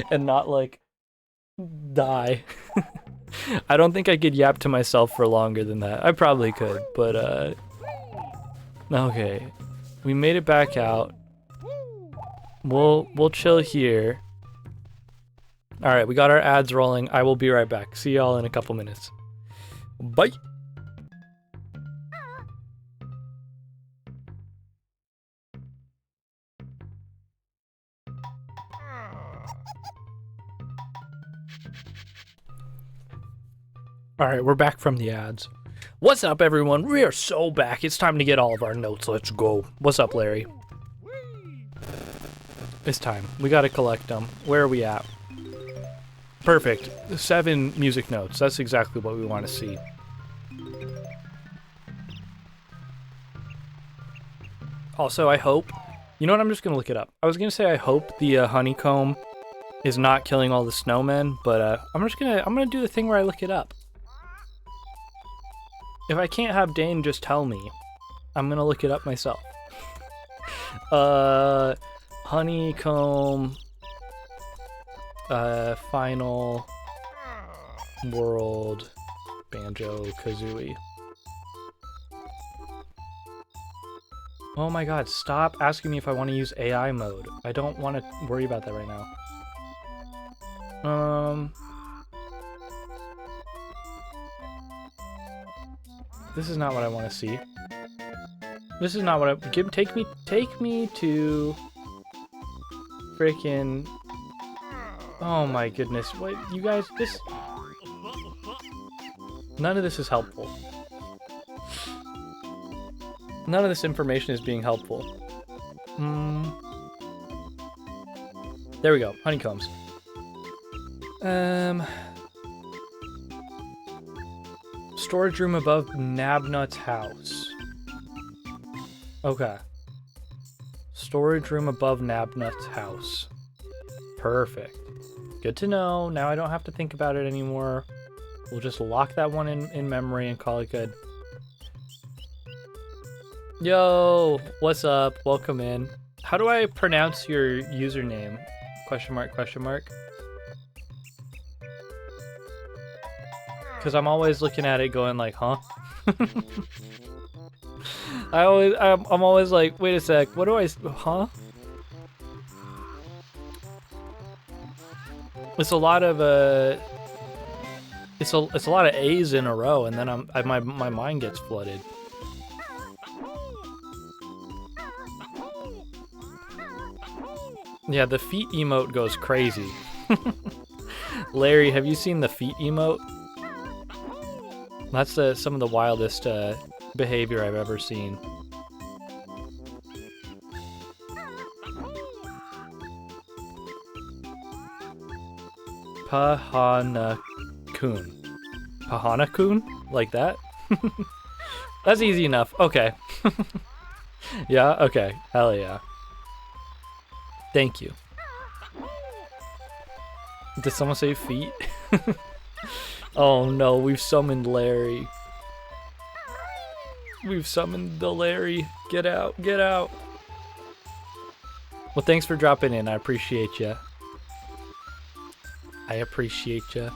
and not like die. I don't think I could yap to myself for longer than that. I probably could, but okay. We made it back out. We'll chill here. All right, we got our ads rolling. I will be right back. See y'all in a couple minutes. Bye. All right, we're back from the ads. What's up, everyone? We are so back. It's time to get all of our notes. Let's go. What's up, Larry? It's time. We got to collect them. Where are we at? Perfect. 7 music notes. That's exactly what we want to see. Also, I hope... You know what? I'm just going to look it up. I was going to say I hope the honeycomb is not killing all the snowmen, but I'm gonna do the thing where I look it up. If I can't have Dane just tell me, I'm going to look it up myself. Honeycomb... final world Banjo Kazooie. Oh my god, stop asking me if I want to use AI mode. I don't want to worry about that right now. This is not what I want to see. This is not what I... Take me to... Frickin'... Oh my goodness, what, you guys, this... None of this is helpful. None of this information is being helpful. There we go, honeycombs. Storage room above Nabnut's house. Okay. Storage room above Nabnut's house. Perfect. Good to know. Now I don't have to think about it anymore. We'll just lock that one in memory and call it good. Yo, what's up? Welcome in. How do I pronounce your username? Question mark, question mark. Because I'm always looking at it going like, huh? I'm always like, wait a sec, what do I, huh? It's a lot of it's a lot of A's in a row, and then my mind gets flooded. Yeah, the feet emote goes crazy. Larry, have you seen the feet emote? That's some of the wildest behavior I've ever seen. Pahana-kun. Pahana-kun? Like that? That's easy enough. Okay. Yeah? Okay. Hell yeah. Thank you. Did someone say feet? Oh no, we've summoned Larry. We've summoned the Larry. Get out, get out. Well, thanks for dropping in. I appreciate you. I appreciate you.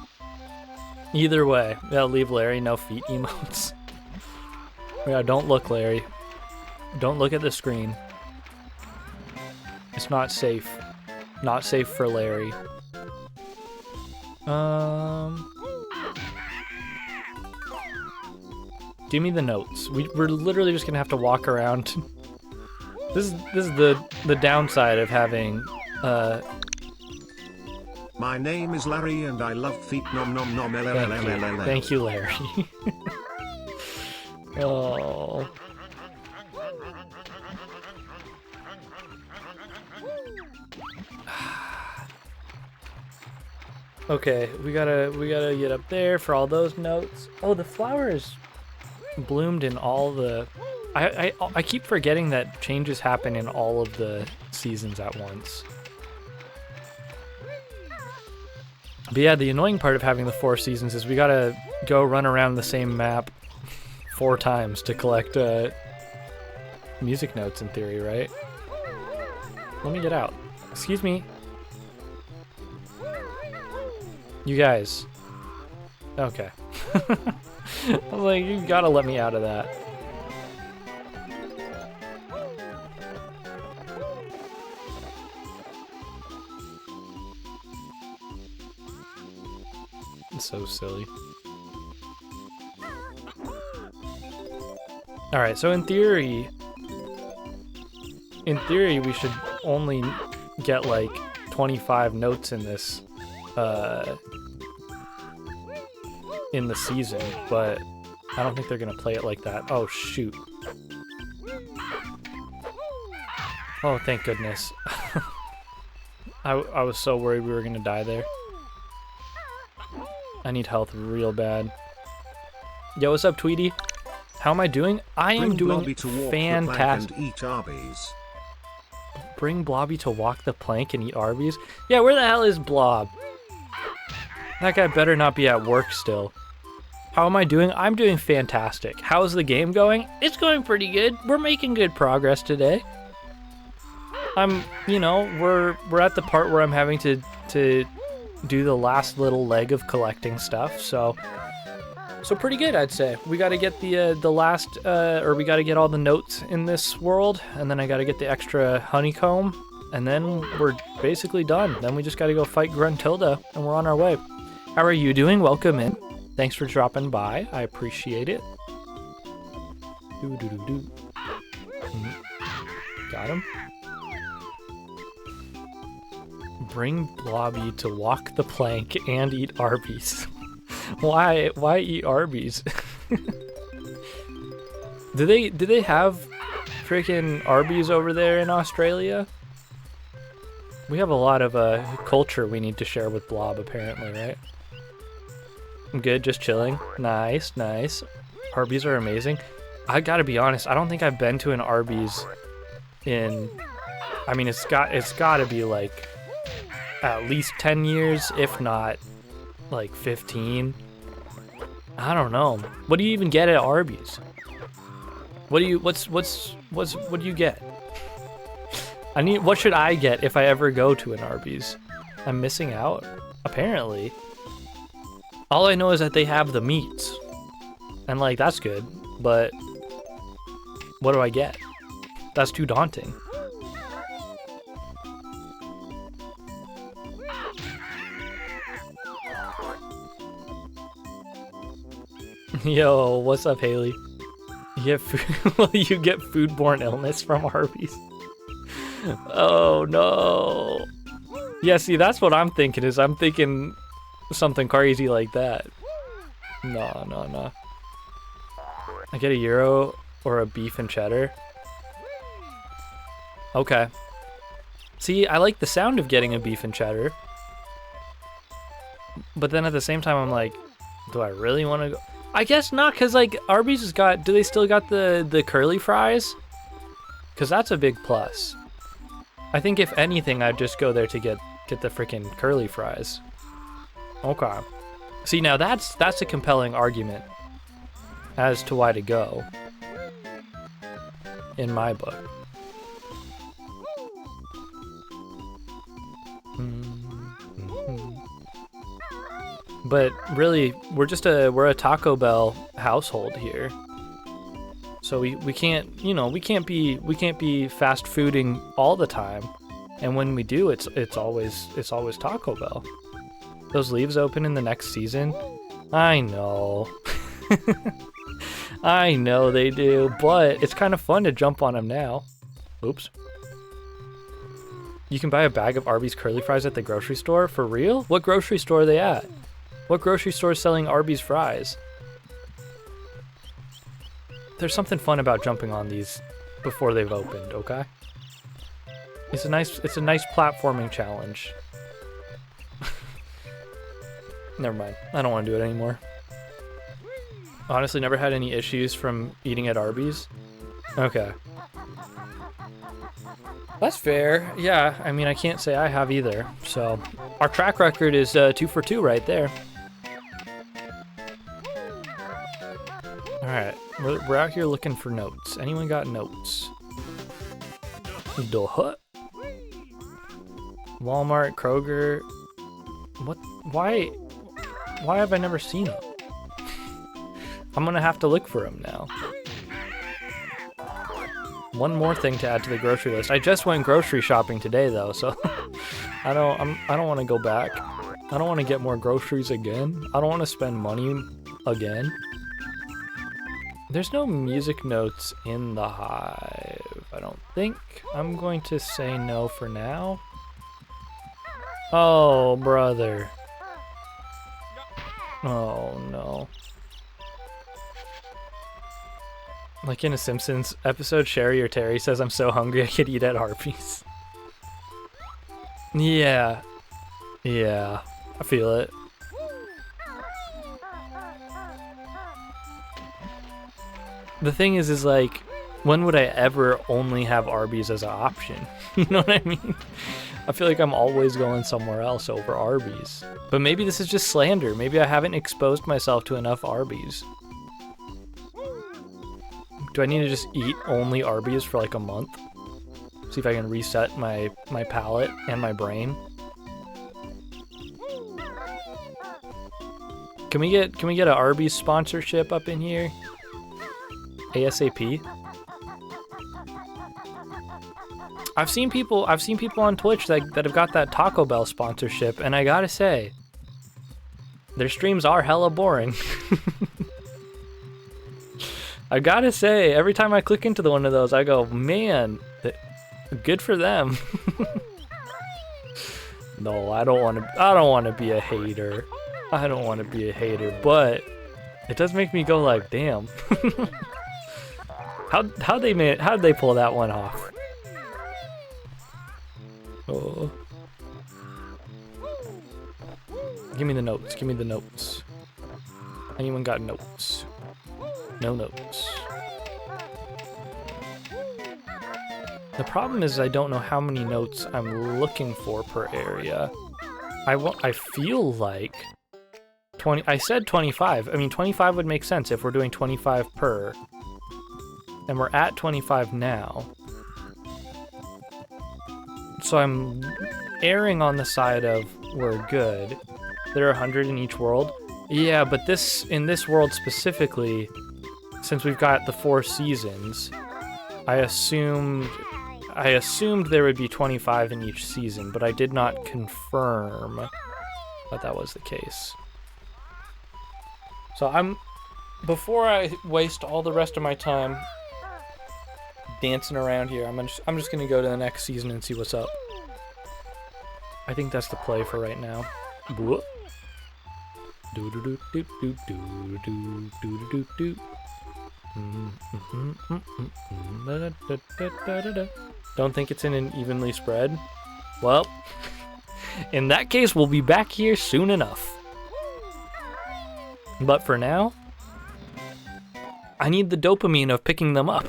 Either way, yeah, leave Larry no feet emotes. Yeah, don't look, Larry. Don't look at the screen. It's not safe. Not safe for Larry. Give me the notes. We're literally just gonna have to walk around. This is the downside of having My name is Larry and I love feet nom nom nom. Thank you, Larry. Oh. Okay, we gotta get up there for all those notes. Oh, the flowers bloomed in all the... I keep forgetting that changes happen in all of the seasons at once. But yeah, the annoying part of having the 4 seasons is we gotta go run around the same map 4 times to collect music notes in theory, right? Let me get out. Excuse me. You guys. Okay. I'm like, you gotta let me out of that. It's so silly. Alright, so in theory we should only get like 25 notes in this in the season, but I don't think they're gonna play it like that. Oh shoot. Oh, thank goodness. I was so worried we were gonna die there. I need health real bad. Yo, what's up, Tweety? How am I doing? I am doing fantastic. Bring Blobby to walk the plank and eat Arby's? Yeah, where the hell is Blob? That guy better not be at work still. How am I doing? I'm doing fantastic. How's the game going? It's going pretty good. We're making good progress today. You know, we're at the part where I'm having to do the last little leg of collecting stuff, so pretty good, I'd say. We got to get the last, or we got to get all the notes in this world, and then I got to get the extra honeycomb, and then we're basically done. Then we just got to go fight Gruntilda, and we're on our way. How are you doing? Welcome in. Thanks for dropping by. I appreciate it. Got him. Bring Blobby to walk the plank and eat Arby's. Why eat Arby's? Do they have freaking Arby's over there in Australia? We have a lot of culture we need to share with Blob, apparently, right? I'm good, just chilling. Nice, nice. Arby's are amazing. I gotta be honest, I don't think I've been to an Arby's in... I mean, it's gotta be like at least 10 years, if not like 15. I don't know. What do you even get at Arby's? What do you get? What should I get if I ever go to an Arby's? I'm missing out, apparently. All I know is that they have the meats. And like, that's good, but what do I get? That's too daunting. Yo, what's up, Haley? You get foodborne illness from Arby's. Oh no. Yeah, see, that's what I'm thinking. Is I'm thinking something crazy like that. No. I get a gyro or a beef and cheddar. Okay. See, I like the sound of getting a beef and cheddar. But then at the same time, I'm like, do I really want to go? I guess not, because like Arby's has got, do they still got the curly fries? Because that's a big plus. I think if anything, I'd just go there to get the freaking curly fries. Okay. See, now that's a compelling argument as to why to go, in my book. But really, we're a Taco Bell household here. So we can't, we can't be fast fooding all the time. And when we do, it's always Taco Bell. Those leaves open in the next season. I know. I know they do, but it's kind of fun to jump on them now. Oops. You can buy a bag of Arby's curly fries at the grocery store? For real? What grocery store are they at? What grocery store is selling Arby's fries? There's something fun about jumping on these before they've opened, okay? It's a nice platforming challenge. Never mind. I don't want to do it anymore. Honestly, never had any issues from eating at Arby's. Okay. That's fair. Yeah, I mean, I can't say I have either. So, our track record is 2 for 2 right there. Alright, we're out here looking for notes. Anyone got notes? The Hut? Walmart, Kroger. What? Why have I never seen them? I'm gonna have to look for them now. One more thing to add to the grocery list. I just went grocery shopping today though, so I don't want to go back. I don't want to get more groceries again. I don't want to spend money again. There's no music notes in the hive, I don't think. I'm going to say no for now. Oh, brother. Oh, no. Like in a Simpsons episode, Sherry or Terry says, I'm so hungry I could eat at Arby's. Yeah. Yeah. I feel it. The thing is like, when would I ever only have Arby's as an option? You know what I mean? I feel like I'm always going somewhere else over Arby's. But maybe this is just slander. Maybe I haven't exposed myself to enough Arby's. Do I need to just eat only Arby's for like a month? See if I can reset my palate and my brain. Can we get an Arby's sponsorship up in here? ASAP. I've seen people on Twitch that have got that Taco Bell sponsorship, and I gotta say, their streams are hella boring. I gotta say, every time I click into one of those, I go, man, good for them. No, I don't want to be a hater. I don't want to be a hater, but it does make me go like, damn. How'd they pull that one off? Oh. Give me the notes. Give me the notes. Anyone got notes? No notes. The problem is I don't know how many notes I'm looking for per area. I feel like 20. I said 25. I mean, 25 would make sense if we're doing 25 per. And we're at 25 now. So I'm erring on the side of we're good. There are 100 in each world. Yeah, but in this world specifically, since we've got the 4 seasons, I assumed there would be 25 in each season, but I did not confirm that that was the case. So before I waste all the rest of my time dancing around here, I'm just gonna go to the next season and see what's up. I think that's the play for right now. Do do do do do do do do do do. Don't think it's in an evenly spread? Well, in that case, we'll be back here soon enough. But for now, I need the dopamine of picking them up.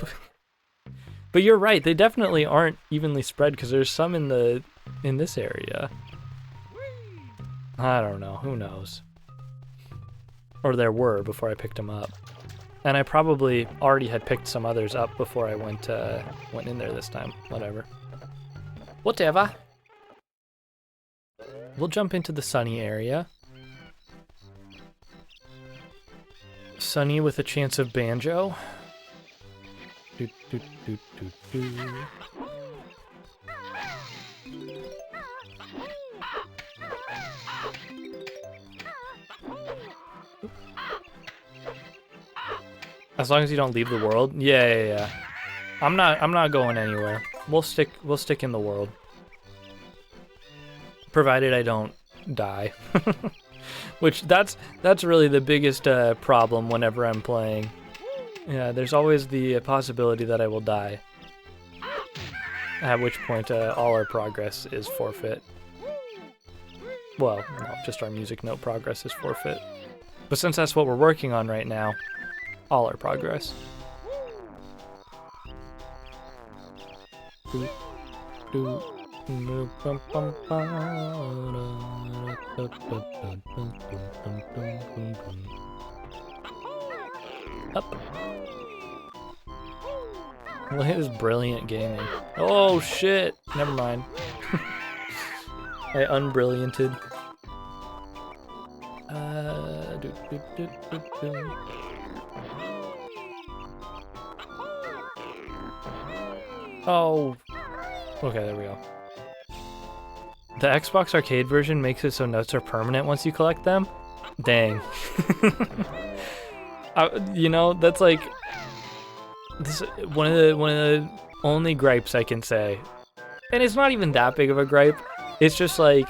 But you're right, they definitely aren't evenly spread because there's some in this area. I don't know, who knows? Or there were before I picked them up. And I probably already had picked some others up before I went in there this time. Whatever. Whatever. We'll jump into the sunny area. Sunny with a chance of Banjo. Do, do, do, do, do. As long as you don't leave the world. Yeah. I'm not going anywhere. We'll stick in the world. Provided I don't die. Which that's really the biggest problem whenever I'm playing. Yeah, there's always the possibility that I will die. At which point all our progress is forfeit. Well, no, just our music note progress is forfeit. But since that's what we're working on right now, all our progress. Up. Look at this brilliant gaming. Oh shit! Never mind. I unbrillianted. Oh. Okay, there we go. The Xbox arcade version makes it so notes are permanent once you collect them. Dang. You know, that's like this one of the only gripes I can say. And it's not even that big of a gripe. It's just like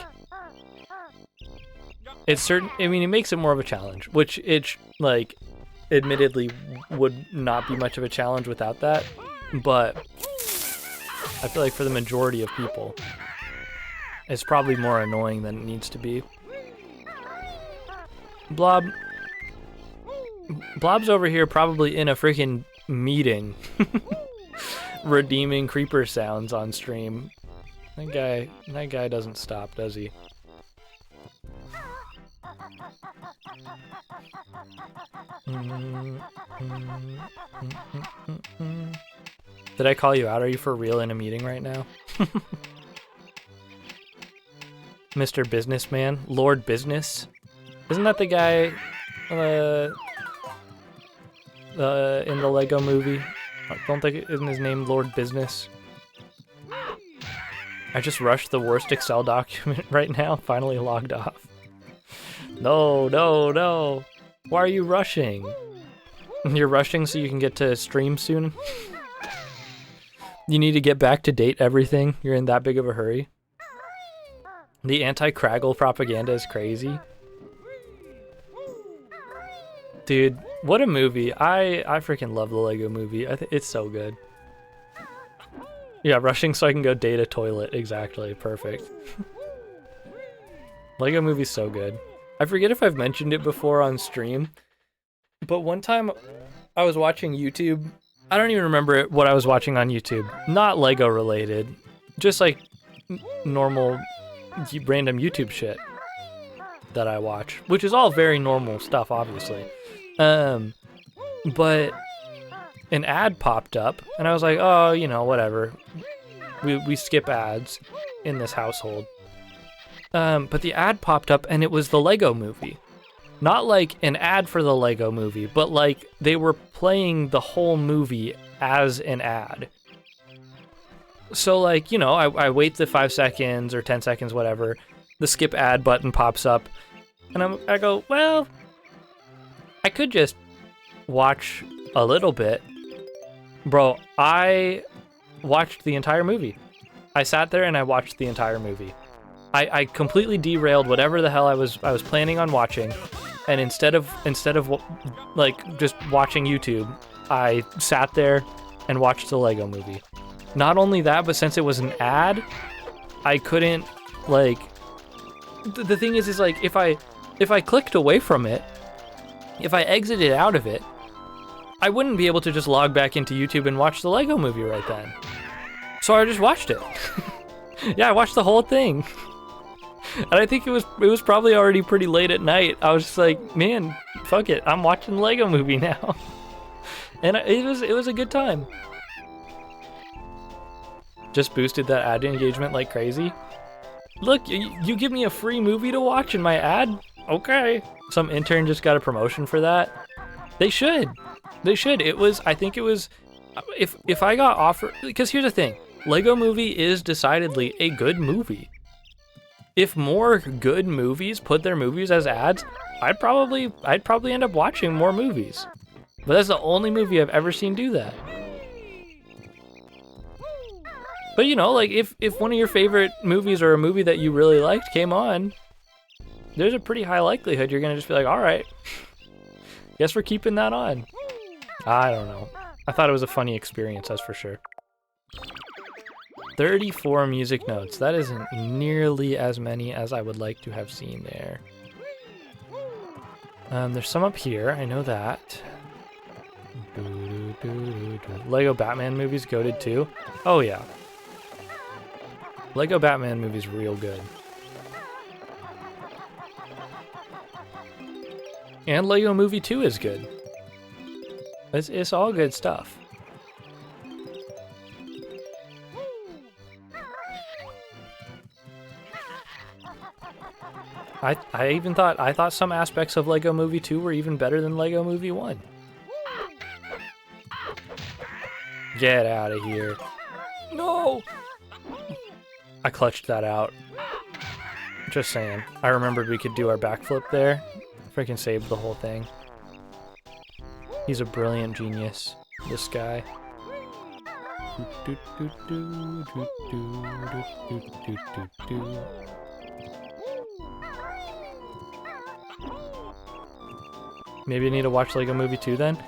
it's certain. I mean, it makes it more of a challenge, which it like admittedly would not be much of a challenge without that. But I feel like for the majority of people, it's probably more annoying than it needs to be. Blob's over here probably in a freaking meeting redeeming creeper sounds on stream. That guy doesn't stop, does he? Did I call you out? Are you for real in a meeting right now? Mr. Businessman? Lord Business? Isn't that the guy in the Lego movie? I don't think isn't his name Lord Business? I just rushed the worst Excel document right now, finally logged off. No, no, no. Why are you rushing? You're rushing so you can get to stream soon? You need to get back to date everything? You're in that big of a hurry? The anti-Craggle propaganda is crazy. Dude, what a movie. I freaking love the Lego movie. I think it's so good. Yeah, rushing so I can go date a toilet. Exactly. Perfect. Lego movie's so good. I forget if I've mentioned it before on stream, but one time I was watching YouTube. I don't even remember what I was watching on YouTube. Not Lego related. Just like normal random YouTube shit that I watch, which is all very normal stuff, obviously. But an ad popped up and I was like, oh, you know, whatever. We skip ads in this household. But the ad popped up and it was the Lego movie. Not like an ad for the Lego movie, but like they were playing the whole movie as an ad. So like, you know, I wait the 5 seconds or 10 seconds, whatever. The skip ad button pops up and I go, well, I could just watch a little bit. Bro, I watched the entire movie. I sat there and I watched the entire movie. I completely derailed whatever the hell I was planning on watching, and instead of like just watching YouTube, I sat there and watched the Lego movie. Not only that, but since it was an ad, I couldn't like. The thing is like if I clicked away from it, if I exited out of it, I wouldn't be able to just log back into YouTube and watch the Lego movie right then. So I just watched it. Yeah, I watched the whole thing. And I think it was probably already pretty late at night. I was just like, man, fuck it. I'm watching the Lego movie now. And it was a good time. Just boosted that ad engagement like crazy. Look, you give me a free movie to watch in my ad? Okay. Some intern just got a promotion for that. They should. They should. I think it was, if I got offered, because here's the thing. Lego Movie is decidedly a good movie. If more good movies put their movies as ads, I'd probably end up watching more movies. But that's the only movie I've ever seen do that. But you know, like if one of your favorite movies or a movie that you really liked came on, there's a pretty high likelihood you're gonna just be like, all right, guess we're keeping that on. I don't know. I thought it was a funny experience, that's for sure. 34 music notes. That isn't nearly as many as I would like to have seen there. There's some up here, I know that. Lego Batman movies goated too? Oh yeah. Lego Batman movies real good. And Lego Movie 2 is good. It's all good stuff. I thought some aspects of Lego Movie 2 were even better than Lego Movie 1. Get out of here. No! I clutched that out. Just saying. I remembered we could do our backflip there. Freaking saved the whole thing. He's a brilliant genius, this guy. Maybe I need to watch Lego Movie 2 then?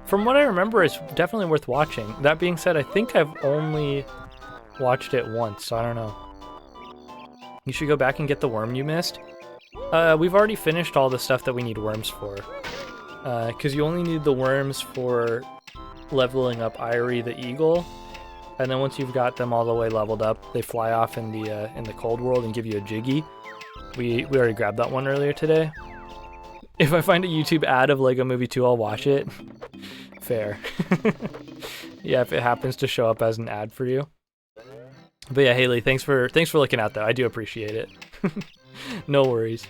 From what I remember, it's definitely worth watching. That being said, I think I've only watched it once, so I don't know. You should go back and get the worm you missed. We've already finished all the stuff that we need worms for. Because you only need the worms for leveling up Irie the eagle. And then once you've got them all the way leveled up, they fly off in the cold world and give you a Jiggy. We already grabbed that one earlier today. If I find a YouTube ad of Lego Movie 2, I'll watch it. Fair. Yeah, if it happens to show up as an ad for you. But yeah, Haley, thanks for looking out though. I do appreciate it. No worries.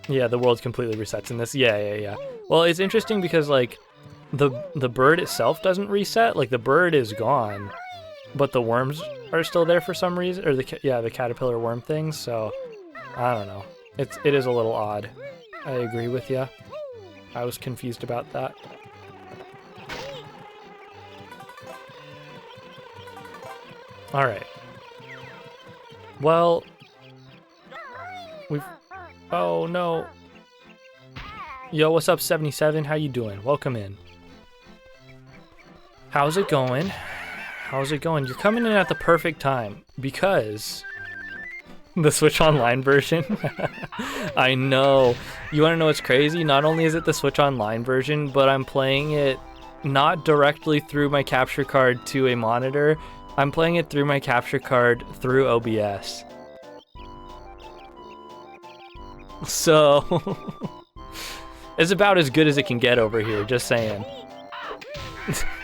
Yeah, the world completely resets in this. Yeah. Well, it's interesting because like the bird itself doesn't reset. Like the bird is gone, but the worms are still there for some reason, or the caterpillar worm things. So I don't know. It is a little odd. I agree with you. I was confused about that. All right. Well, oh no. Yo, what's up, 77? How you doing? Welcome in. How's it going? How's it going? You're coming in at the perfect time because the Switch Online version. I know. You want to know what's crazy? Not only is it the Switch Online version, but I'm playing it not directly through my capture card to a monitor. I'm playing it through my capture card through OBS. So it's about as good as it can get over here, just saying.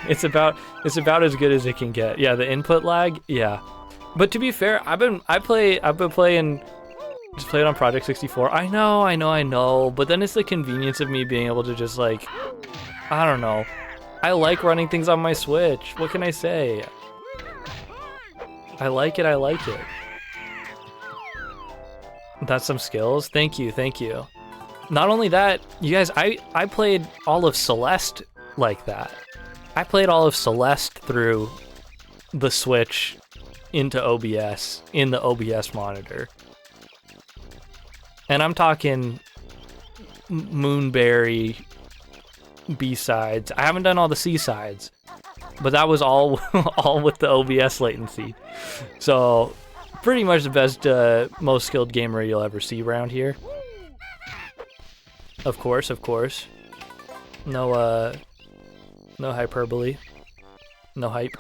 It's about as good as it can get. Yeah, the input lag, yeah. But to be fair, I've been playing just play it on Project 64. I know, but then it's the convenience of me being able to just like, I don't know. I like running things on my Switch. What can I say? I like it. That's some skills. Thank you. Not only that, you guys, I played all of Celeste like that. I played all of Celeste through the Switch into OBS, in the OBS monitor. And I'm talking Moonberry B-sides. I haven't done all the C-sides, but that was all all with the OBS latency. So pretty much the best, most skilled gamer you'll ever see around here. Of course. No hyperbole. No hype.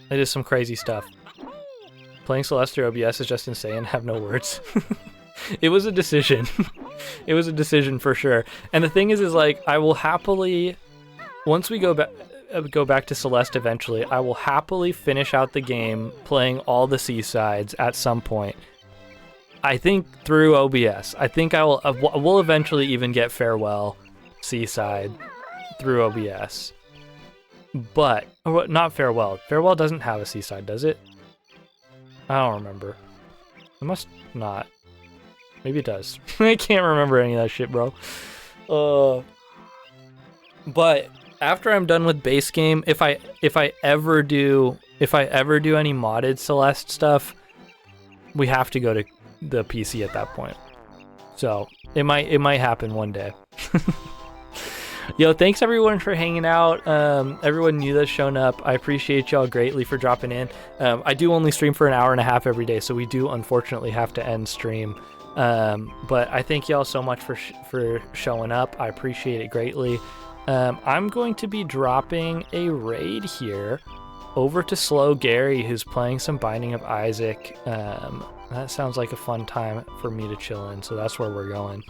It is some crazy stuff. Playing Celeste through OBS is just insane. I have no words. It was a decision. It was a decision for sure. And the thing is like, I will happily, once we go back to Celeste eventually, I will happily finish out the game playing all the C-sides at some point. I think through OBS. I think we'll eventually even get Farewell C-side through OBS. But, not Farewell. Farewell doesn't have a C-side, does it? I don't remember. It must not. Maybe it does. I can't remember any of that shit, bro. But after I'm done with base game, if I ever do any modded Celeste stuff, we have to go to the PC at that point. So it might happen one day. Yo, thanks everyone for hanging out. Everyone new that's shown up, I appreciate y'all greatly for dropping in. I do only stream for an hour and a half every day, so we do unfortunately have to end stream. But I thank y'all so much for showing up. I appreciate it greatly. I'm going to be dropping a raid here over to Slow Gary, who's playing some Binding of Isaac. That sounds like a fun time for me to chill in, so that's where we're going.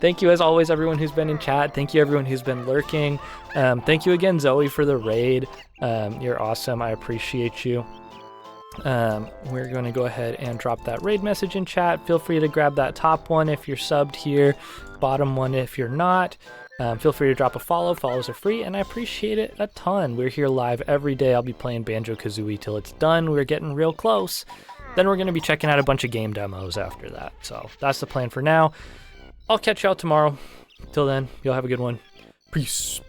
Thank you as always everyone who's been in chat. Thank you everyone who's been lurking. Thank you again Zoe for the raid. You're awesome. I appreciate you. We're going to go ahead and drop that raid message in chat. Feel free to grab that top one if you're subbed here, bottom one if you're not. Feel free to drop a follow. Follows are free, and I appreciate it a ton. We're here live every day. I'll be playing Banjo Kazooie till it's done. We're getting real close. Then we're going to be checking out a bunch of game demos after that. So that's the plan for now. I'll catch y'all tomorrow. Till then, y'all have a good one. Peace.